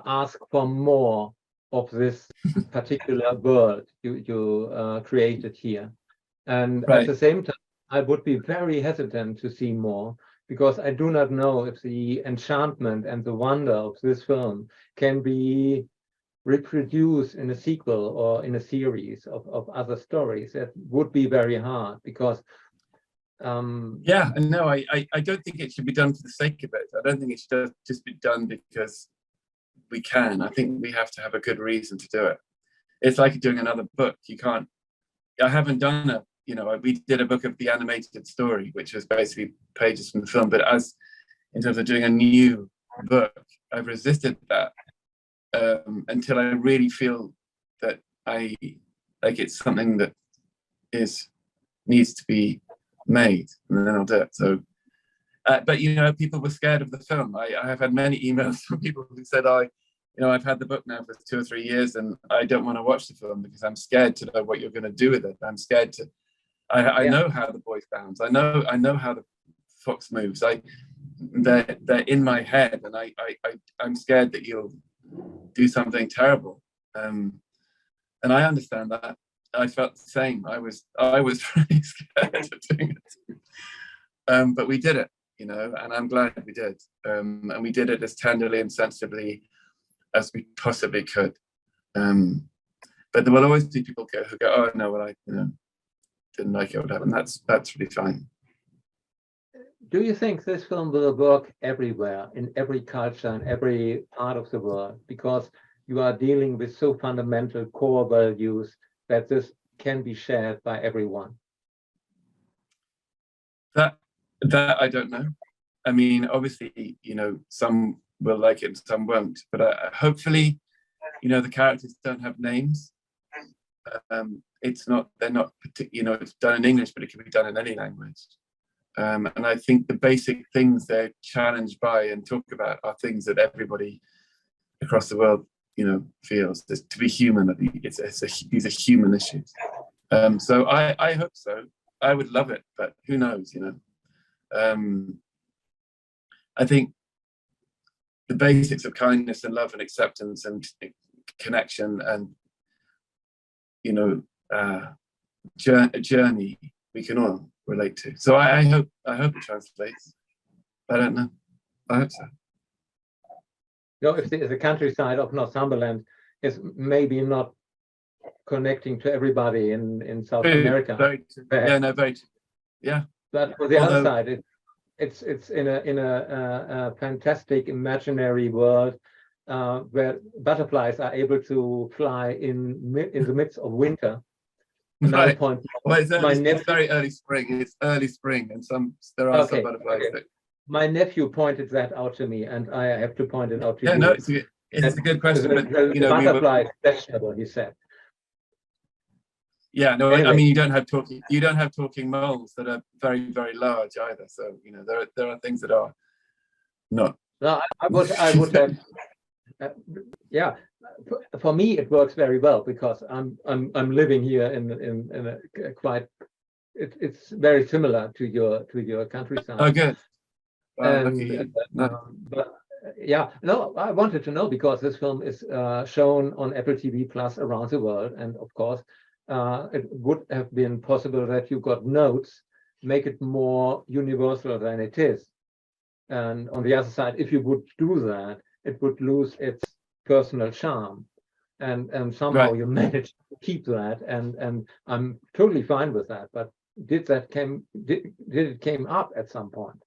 ask for more of this particular world you created here, and Right. at the same time, I would be very hesitant to see more, because I do not know if the enchantment and the wonder of this film can be reproduced in a sequel or in a series of other stories. That would be very hard, because yeah, and no, I don't think it should be done for the sake of it. I don't think it should just be done because we can. I think we have to have a good reason to do it. It's like doing another book. You can't, I haven't done a, you know, we did a book of the animated story, which was basically pages from the film, but as in terms of doing a new book, I've resisted that until I really feel that it's something that needs to be made, and then I'll do it. So but you know, people were scared of the film. I have had many emails from people who said, you know, I've had the book now for 2 or 3 years and I don't want to watch the film because I'm scared to know what you're going to do with it. I'm scared to, I know how the boy sounds, I know how the fox moves, they're in my head, and I'm scared that you'll do something terrible, and I understand that. I felt the same. I was really scared of doing it, but we did it, you know, and I'm glad we did, and we did it as tenderly and sensibly as we possibly could. But there will always be people who go, oh no, well, I, you know, didn't like it, whatever, and that's really fine. do you think this film will work everywhere, in every culture, in every part of the world, because you are dealing with so fundamental core values that this can be shared by everyone? That I don't know. I mean, obviously, you know, some will like it and some won't, but hopefully, you know, the characters don't have names. They're not, you know, it's done in English, but it can be done in any language. And I think the basic things they're challenged by and talk about are things that everybody across the world, you know, feels. To be human, I think these are human issues. So I hope so. I would love it, but who knows, you know. I think the basics of kindness and love and acceptance and connection and, you know, a journey we can all relate to. So I hope it translates. I don't know. I hope so. You know, if the countryside of Northumberland is maybe not connecting to everybody in South America. Very true. Yeah, no, very true. Yeah. But for the other side, it's in a fantastic imaginary world where butterflies are able to fly in the midst of winter. Right. Well, it's very early spring. It's early spring, and there are some butterflies. Okay. My nephew pointed that out to me, and I have to point it out to you. Yeah, no, it's a good question. But, you know, butterfly is vegetable, he said. Yeah, no, anyway. I mean, you don't have talking moles that are very, very large either. So, you know, there are things that are not. No, I would have. Yeah, for me it works very well, because I'm living here in a quite. It's very similar to your countryside. Oh, good. But yeah, no, I wanted to know, because this film is shown on Apple TV Plus around the world, and of course, it would have been possible that you got notes, make it more universal than it is. And on the other side, if you would do that, it would lose its personal charm. And somehow Right. you managed to keep that, and I'm totally fine with that. But did it came up at some point?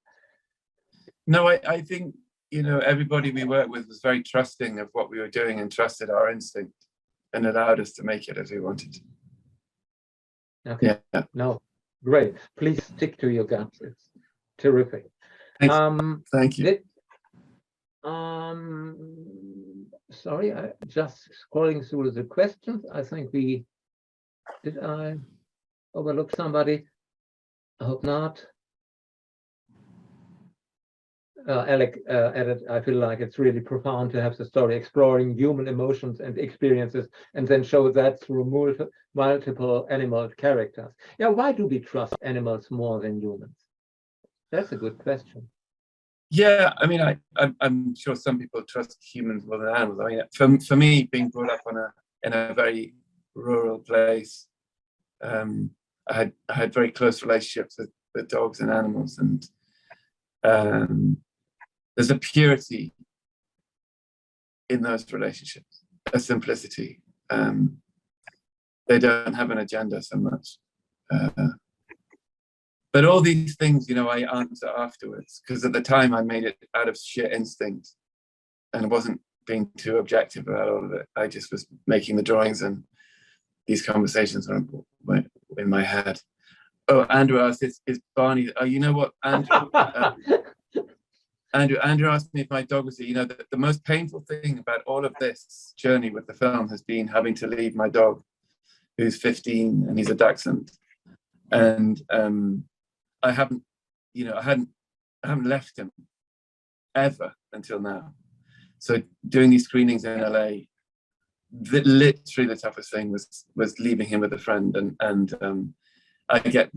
No, I think, you know, everybody we worked with was very trusting of what we were doing and trusted our instinct and allowed us to make it as we wanted. Okay. Yeah. No, great. Please stick to your guts. It's terrific. Thanks. Thank you. Sorry, I just scrolling through the questions. I think did I overlook somebody? I hope not. Alec added, I feel like it's really profound to have the story exploring human emotions and experiences and then show that through multiple animal characters. Yeah, why do we trust animals more than humans? That's a good question. Yeah, I mean, I'm sure some people trust humans more than animals. I mean, for me, being brought up in a very rural place, I had very close relationships with dogs and animals, and there's a purity in those relationships, a simplicity. They don't have an agenda so much. But all these things, you know, I answer afterwards, because at the time I made it out of sheer instinct and wasn't being too objective about all of it. I just was making the drawings, and these conversations were in my head. Oh, Andrew asked, is Barney, you know what, Andrew? Andrew asked me if my dog was here. You know, the most painful thing about all of this journey with the film has been having to leave my dog, who's 15, and he's a Dachshund. And I haven't left him ever until now. So doing these screenings in LA, literally the toughest thing was leaving him with a friend. And I get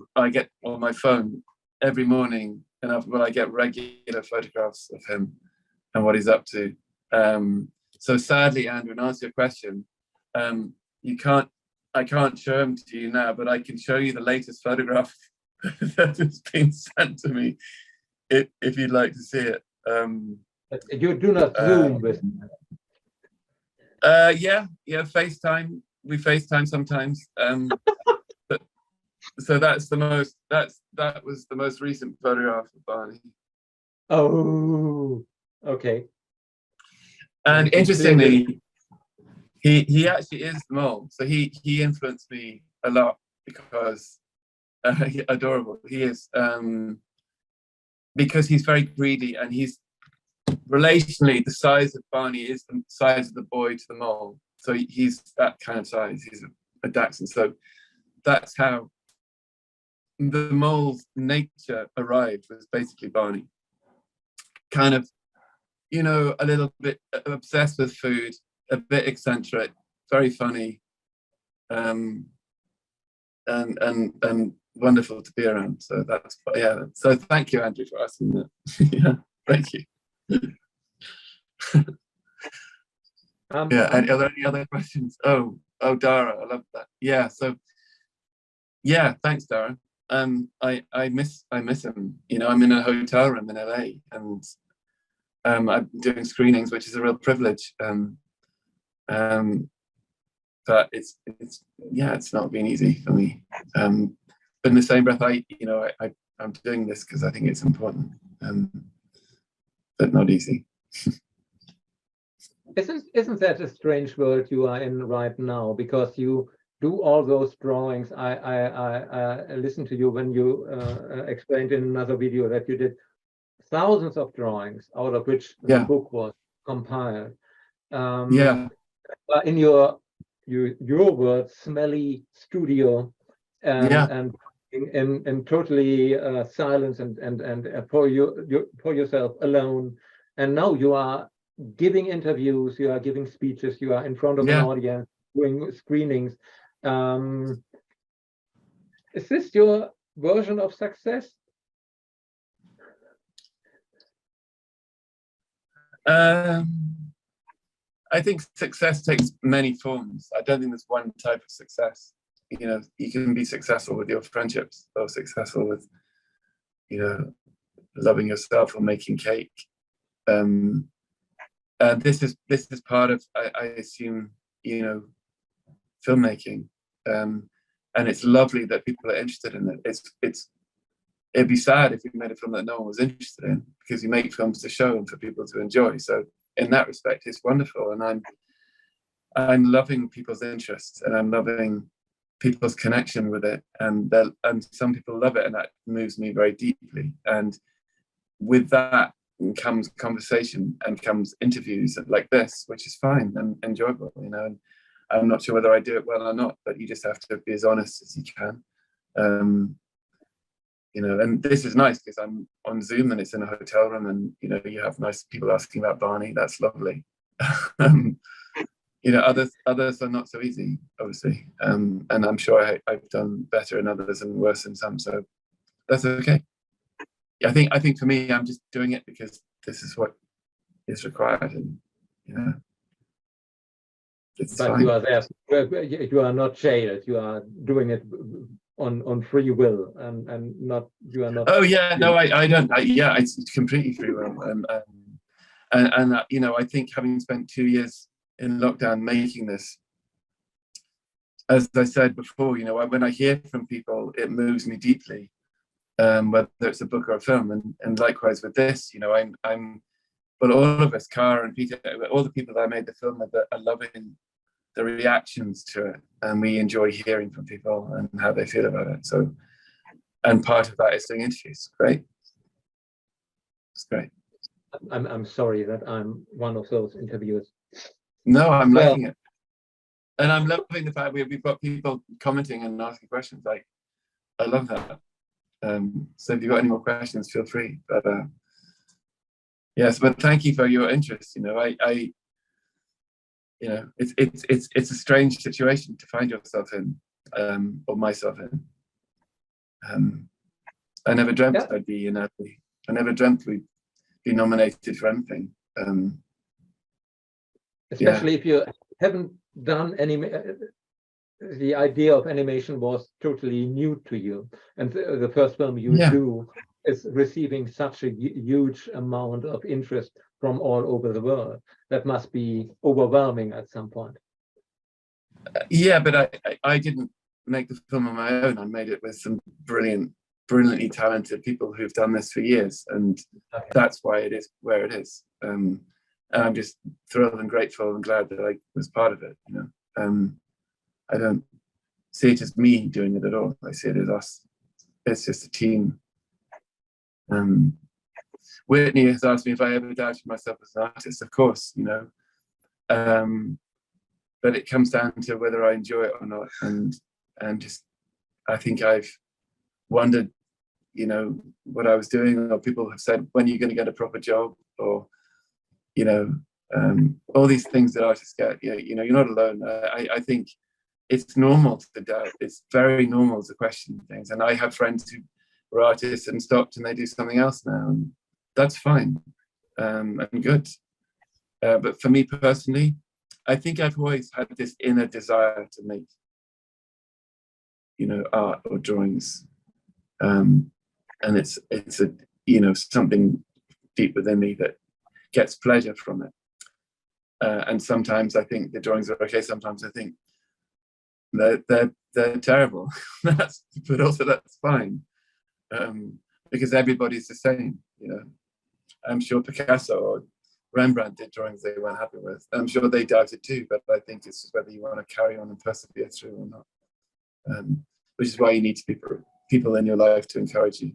on my phone every morning, and I get regular photographs of him and what he's up to. So sadly, Andrew, in answer to your question, I can't show him to you now, but I can show you the latest photograph that has been sent to me, if you'd like to see it. You do not Zoom with. Yeah, FaceTime. We FaceTime sometimes. So that was the most recent photograph of Barney. Oh, okay. And interestingly, he actually is the mole. So he influenced me a lot, because adorable he is, because he's very greedy, and he's relationally, the size of Barney is the size of the boy to the mole. So he's that kind of size. He's a Dachshund. So that's how the mole's nature arrived, was basically Barney. Kind of, you know, a little bit obsessed with food, a bit eccentric, very funny, and wonderful to be around. So that's, yeah. So thank you, Andrew, for asking that. Yeah, thank you. Yeah, and are there any other questions? Oh, Dara, I love that. Yeah, so yeah, thanks, Dara. I miss him. You know, I'm in a hotel room in LA, and I'm doing screenings, which is a real privilege. But it's not been easy for me. But in the same breath, I'm doing this because I think it's important, but not easy. Isn't that a strange world you are in right now? Because you do all those drawings. I listened to you when you explained in another video that you did thousands of drawings, out of which the book was compiled. In your words, smelly studio, and in totally silence and for yourself alone. And now you are giving interviews, you are giving speeches, you are in front of an audience, doing screenings. Is this your version of success? I think success takes many forms. I don't think there's one type of success. You know, you can be successful with your friendships, or successful with, you know, loving yourself or making cake. This is part of, I assume, you know, filmmaking, and it's lovely that people are interested in it. It'd be sad if we made a film that no one was interested in, because you make films to show and for people to enjoy. So in that respect, it's wonderful, and I'm loving people's interests, and I'm loving people's connection with it, and some people love it, and that moves me very deeply. And with that comes conversation and comes interviews like this, which is fine and enjoyable, you know. And I'm not sure whether I do it well or not, but you just have to be as honest as you can. You know, and this is nice because I'm on Zoom and it's in a hotel room, and you know, you have nice people asking about Barney. That's lovely. You know, others are not so easy, obviously, and I'm sure I've done better in others and worse in some, so that's okay. I think for me, I'm just doing it because this is what is required, and you know, it's but fine. you are there. You are not jailed. You are doing it on free will, and not, you are not. Oh yeah, no, I don't. Yeah, it's completely free will, and you know, I think having spent 2 years in lockdown making this, as I said before, you know, when I hear from people, it moves me deeply, whether it's a book or a film, and likewise with this, you know, but all of us, Cara and Peter, all the people that I made the film with, are loving the reactions to it, and we enjoy hearing from people and how they feel about it. So, and part of that is doing interviews. Great, it's great. I'm sorry that I'm one of those interviewers. No, I'm liking it, and I'm loving the fact we've got people commenting and asking questions. Like, I love that. So if you've got any more questions, feel free. But yes, but thank you for your interest. You know, I you know, it's a strange situation to find yourself in, or myself in. I never dreamt I'd be in a, I never dreamt we'd be nominated for anything. Especially if you haven't done any, the idea of animation was totally new to you, and the first film you do is receiving such a huge amount of interest from all over the world. That must be overwhelming at some point. Yeah, but I didn't make the film on my own. I made it with some brilliantly talented people who've done this for years, and that's why it is where it is. And I'm just thrilled and grateful and glad that I was part of it. You know, I don't see it as me doing it at all. I see it as us. It's just a team. Whitney has asked me if I ever doubted myself as an artist. Of course, you know, but it comes down to whether I enjoy it or not, and just I think I've wondered, you know, what I was doing, or people have said, when are you going to get a proper job, or you know, all these things that artists get. You know, you're not alone. I think it's normal to doubt. It's very normal to question things, and I have friends who were artists and stopped, and they do something else now, and that's fine, and good. But for me personally, I think I've always had this inner desire to make, you know, art or drawings, and it's a, you know, something deep within me that gets pleasure from it. And sometimes I think the drawings are okay. Sometimes I think they're terrible. But also that's fine, because everybody's the same. You know, I'm sure Picasso or Rembrandt did drawings they weren't happy with. I'm sure they doubted too. But I think it's just whether you want to carry on and persevere through or not. Which is why you need to be people in your life to encourage you,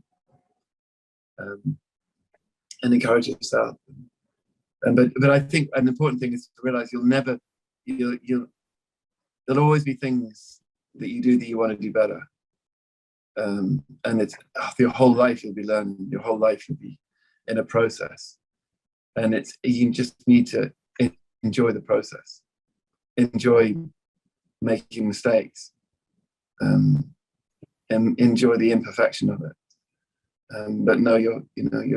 and encourage yourself. But I think an important thing is to realize there'll always be things that you do that you want to do better, and it's your whole life you'll be learning. Your whole life you'll be in a process, and you just need to enjoy the process, enjoy making mistakes, and enjoy the imperfection of it. But no, you're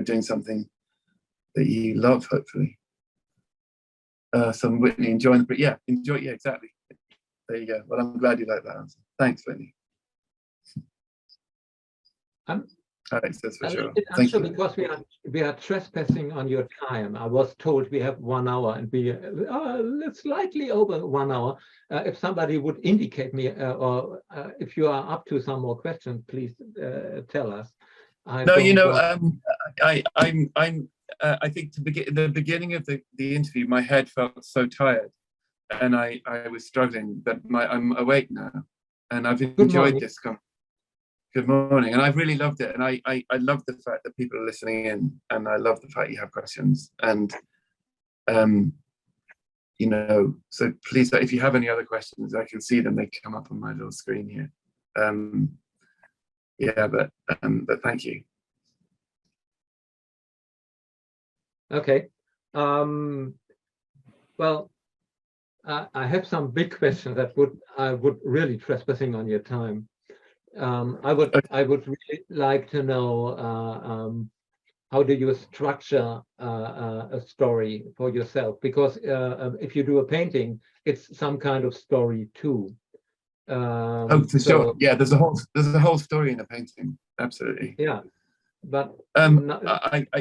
doing something that you love, hopefully. Some Whitney enjoying the, enjoy, exactly. There you go. Well, I'm glad you like that answer. Thanks, Whitney. Alex, that's for sure. It's Thank also you. because we are trespassing on your time. I was told we have 1 hour and we slightly over 1 hour. If somebody would indicate me, or if you are up to some more questions, please tell us. No, you know, I think to begin the beginning of the interview, my head felt so tired, and I was struggling. But I'm awake now, and I've enjoyed this. Good morning, and I've really loved it, and I love the fact that people are listening in, and I love the fact you have questions, and you know, so please, if you have any other questions, I can see them. They come up on my little screen here. Yeah, but thank you. Okay. Well, I have some big questions that I would really trespassing on your time. I would really like to know how do you structure a story for yourself? Because if you do a painting, it's some kind of story too. Oh, for sure. Yeah, there's a whole story in a painting. Absolutely. Yeah, but I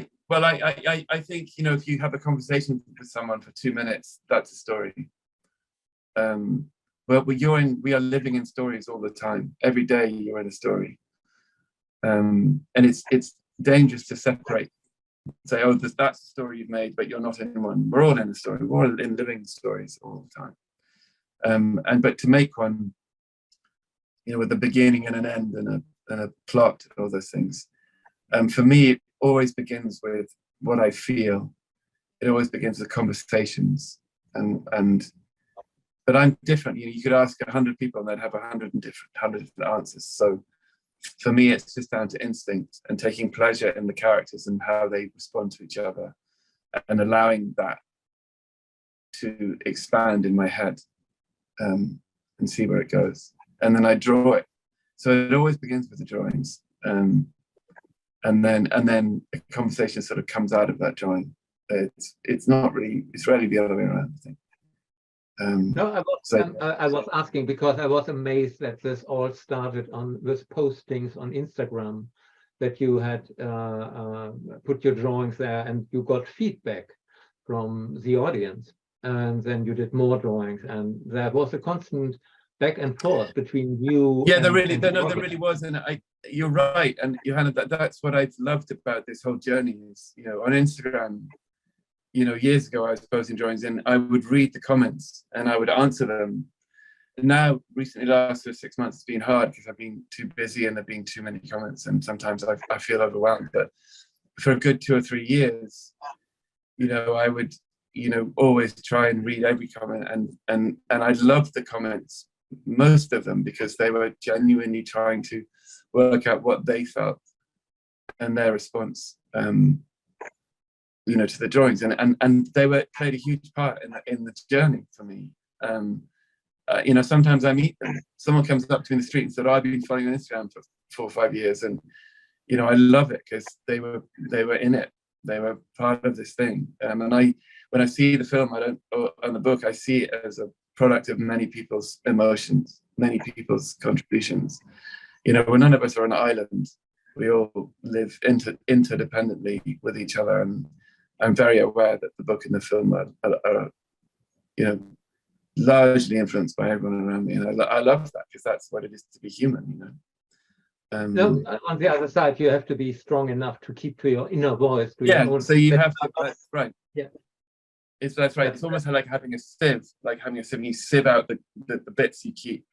think, you know, if you have a conversation with someone for 2 minutes, that's a story. Well, we are living in stories all the time. Every day you're in a story, and it's dangerous to separate. Say, oh, that's a story you've made, but you're not in one. We're all in a story. We're all in living stories all the time. But to make one, you know, with a beginning and an end and a plot, all those things. For me, it always begins with what I feel. It always begins with conversations, but I'm different. You know, you could ask 100 people and they'd have 100 different answers. So for me, it's just down to instinct and taking pleasure in the characters and how they respond to each other, and allowing that to expand in my head, and see where it goes. And then I draw it. So it always begins with the drawings, and then a conversation sort of comes out of that drawing. It's rarely the other way around, I think. No, I was asking because I was amazed that this all started with postings on Instagram, that you had put your drawings there and you got feedback from the audience, and then you did more drawings, and there was a constant back and forth between you. Yeah, there really was, and you're right, and Johanna, that's what I've loved about this whole journey is, you know, on Instagram. You know, years ago I was posting drawings and I would read the comments and I would answer them. And now, recently, last 6 months, it's been hard because I've been too busy and there've been too many comments, and sometimes I feel overwhelmed. But for a good 2 or 3 years, you know, I would, you know, always try and read every comment, and I loved the comments, most of them, because they were genuinely trying to work out what they felt and their response. You know, to the drawings, and they played a huge part in the journey for me. You know, sometimes I meet them. Someone comes up to me in the street and said, oh, I've been following on Instagram for 4 or 5 years, and you know, I love it because they were in it. They were part of this thing. And when I see the film, and the book, I see it as a product of many people's emotions, many people's contributions. You know, when none of us are on an island, we all live interdependently with each other, and I'm very aware that the book and the film are you know, largely influenced by everyone around me, and I love that because that's what it is to be human, you know. No, on the other side, you have to be strong enough to keep to your inner voice. So you have to. That's right. Yeah, that's right. It's almost like having a sieve. You sieve out the bits you keep.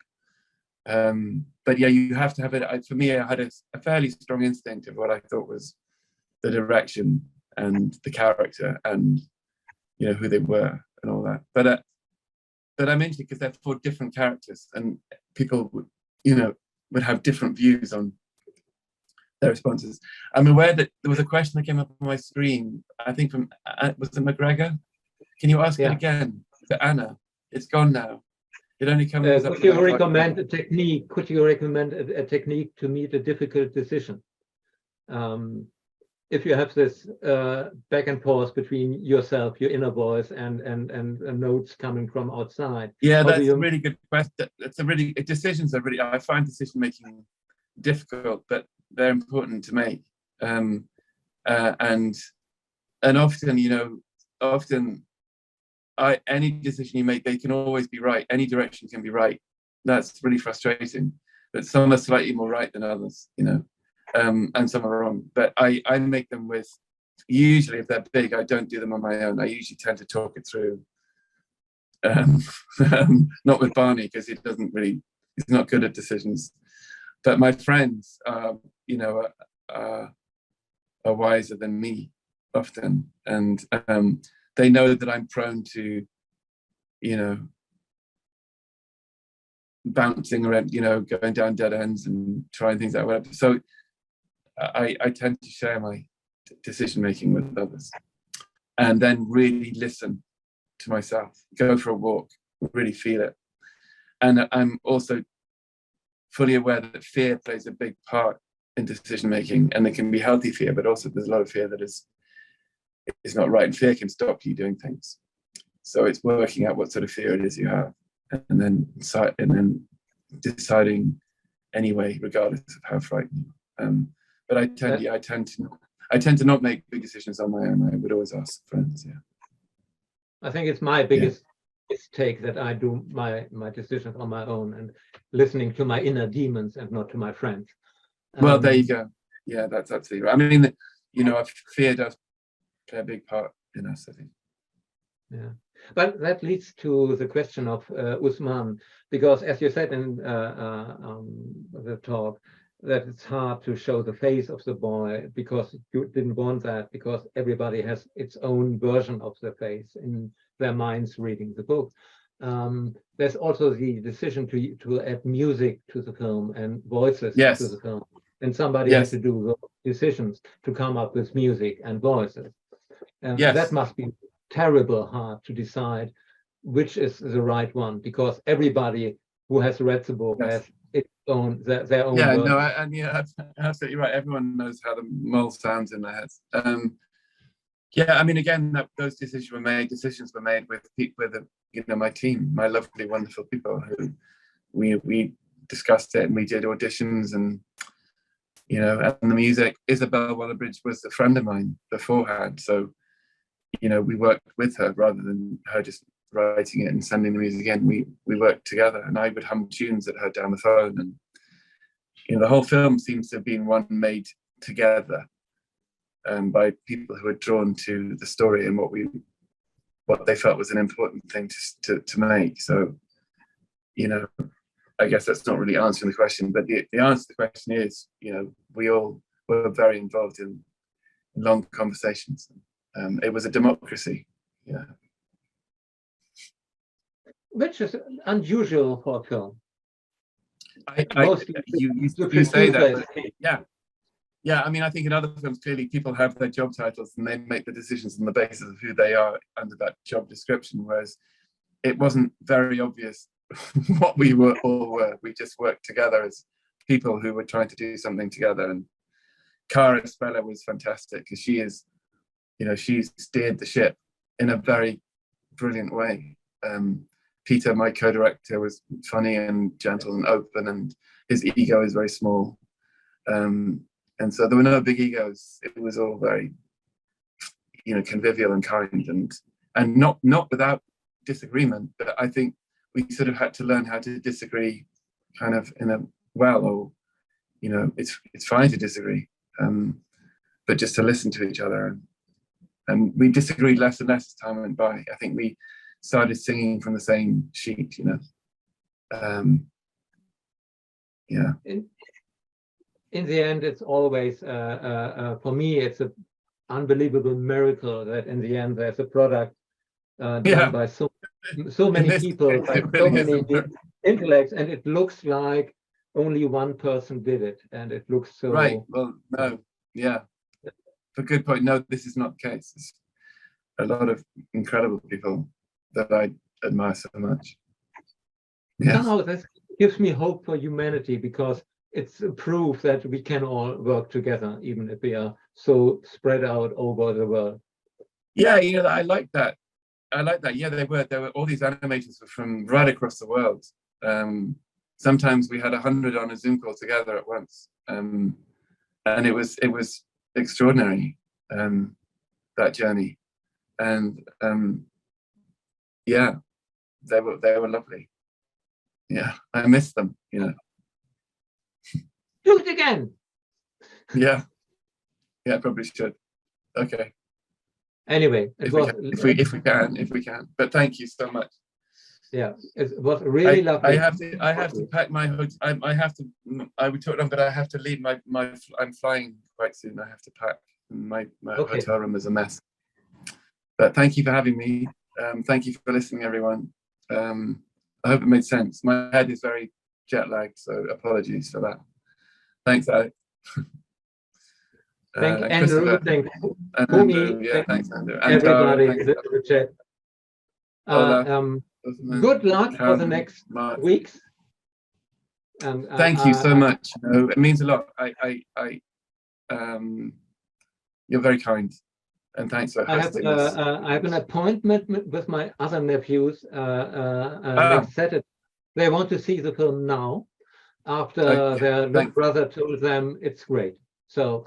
But yeah, you have to have it. For me, I had a fairly strong instinct of what I thought was the direction and the character, and you know, who they were and all that. But I mentioned it because they're 4 different characters, and people would have different views on their responses. I'm aware that there was a question that came up on my screen, I think from, was it McGregor? Can you ask it again? To Anna. It's gone now. It only comes up. Could you recommend a technique? Could you recommend a technique to meet a difficult decision? If you have this back and forth between yourself, your inner voice, and notes coming from outside. Yeah, that's a really good question. Decisions are really, I find decision making difficult, but they're important to make. And often, you know, any decision you make, they can always be right. Any direction can be right. That's really frustrating. But some are slightly more right than others, you know, and some are wrong. But I make them with, usually if they're big, I don't do them on my own. I usually tend to talk it through. Not with Barney, because he's not good at decisions. But my friends, you know, are wiser than me often, and they know that I'm prone to, you know, bouncing around, you know, going down dead ends and trying things out, whatever. So I tend to share my decision making with others, and then really listen to myself, go for a walk, really feel it. And I'm also fully aware that fear plays a big part in decision making, and there can be healthy fear, but also there's a lot of fear that is not right, and fear can stop you doing things. So it's working out what sort of fear it is you have, and then deciding anyway, regardless of how frightened. But I tend to not make big decisions on my own. I would always ask friends. Yeah, I think it's my biggest mistake that I do my decisions on my own and listening to my inner demons and not to my friends. Well, there you go. Yeah, that's absolutely right. I mean, you know, fear does play a big part in us, I think. Yeah, but that leads to the question of Usman, because as you said in the talk, that it's hard to show the face of the boy because you didn't want that, because everybody has its own version of the face in their minds reading the book. There's also the decision to add music to the film and voices to the film, and somebody has to do those decisions to come up with music and voices. And that must be terrible hard to decide which is the right one, because everybody who has read the book has its own their own version. No, and yeah, absolutely right. Everyone knows how the mole sounds in their heads. Yeah, I mean, again, those decisions were made with people, with you know, my team, my lovely, wonderful people who we discussed it, and we did auditions, and you know, and the music. Isabel Waller-Bridge was a friend of mine beforehand, so you know, we worked with her rather than her just writing it and sending the music in. We worked together, and I would hum tunes at her down the phone, and you know, the whole film seems to have been one made together by people who were drawn to the story and what they felt was an important thing to make. So, you know, I guess that's not really answering the question, but the answer to the question is, you know, we all were very involved in long conversations. It was a democracy. Yeah. Which is unusual for a film. You say that, but yeah. I mean, I think in other films, clearly people have their job titles and they make the decisions on the basis of who they are under that job description, whereas it wasn't very obvious what we all were. We just worked together as people who were trying to do something together. And CARA Speller was fantastic because she is, you know, she's steered the ship in a very brilliant way. Peter, my co-director, was funny and gentle and open, and his ego is very small. And so there were no big egos. It was all very, you know, convivial and kind, and not without disagreement. But I think we sort of had to learn how to disagree, kind of in a or, you know, it's fine to disagree, but just to listen to each other. And we disagreed less and less as time went by. I think we started singing from the same sheet, you know. Yeah. In the end, it's always, for me, it's an unbelievable miracle that in the end there's a product done by so many people, by so many intellects, and it looks like only one person did it, and it looks so... Right, well, no, yeah. For good point, no, this is not the case. It's a lot of incredible people that I admire so much. Yes. Somehow this gives me hope for humanity, because it's a proof that we can all work together, even if we are so spread out over the world. Yeah, you know, I like that. Yeah, there were all these animators were from right across the world. Sometimes we had 100 on a Zoom call together at once. and it was extraordinary, that journey, and yeah, they were lovely. Yeah, I miss them, you know. Do it again. Yeah, I probably should. Okay. Anyway, If we can. But thank you so much. Yeah, it was really lovely. I have to pack my hood. I would talk on, but I have to leave I'm flying quite soon. I have to pack. My hotel room is a mess. But thank you for having me. Thank you for listening, everyone. I hope it made sense. My head is very jet lagged, so apologies for that. Thanks, Alex. Thank Andrew. Thanks. Thanks, Andrew. And everybody thanks, in the chat. Good luck for the next weeks. And thank you so much. You know, it means a lot. You're very kind, and thanks for hosting this. I have an appointment with my other nephews next Saturday. They want to see the film now, after their little brother told them it's great. So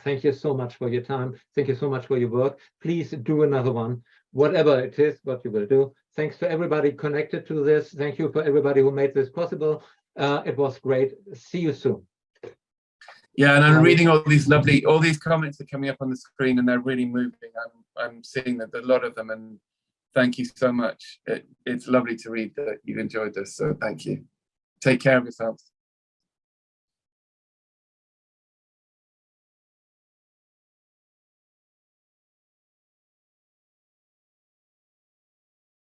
thank you so much for your time. Thank you so much for your work. Please do another one, whatever it is, what you will do. Thanks to everybody connected to this. Thank you for everybody who made this possible. It was great. See you soon. Yeah, and I'm reading all these comments are coming up on the screen, and they're really moving. I'm seeing that a lot of them, and thank you so much. It's lovely to read that you've enjoyed this. So thank you. Take care of yourselves.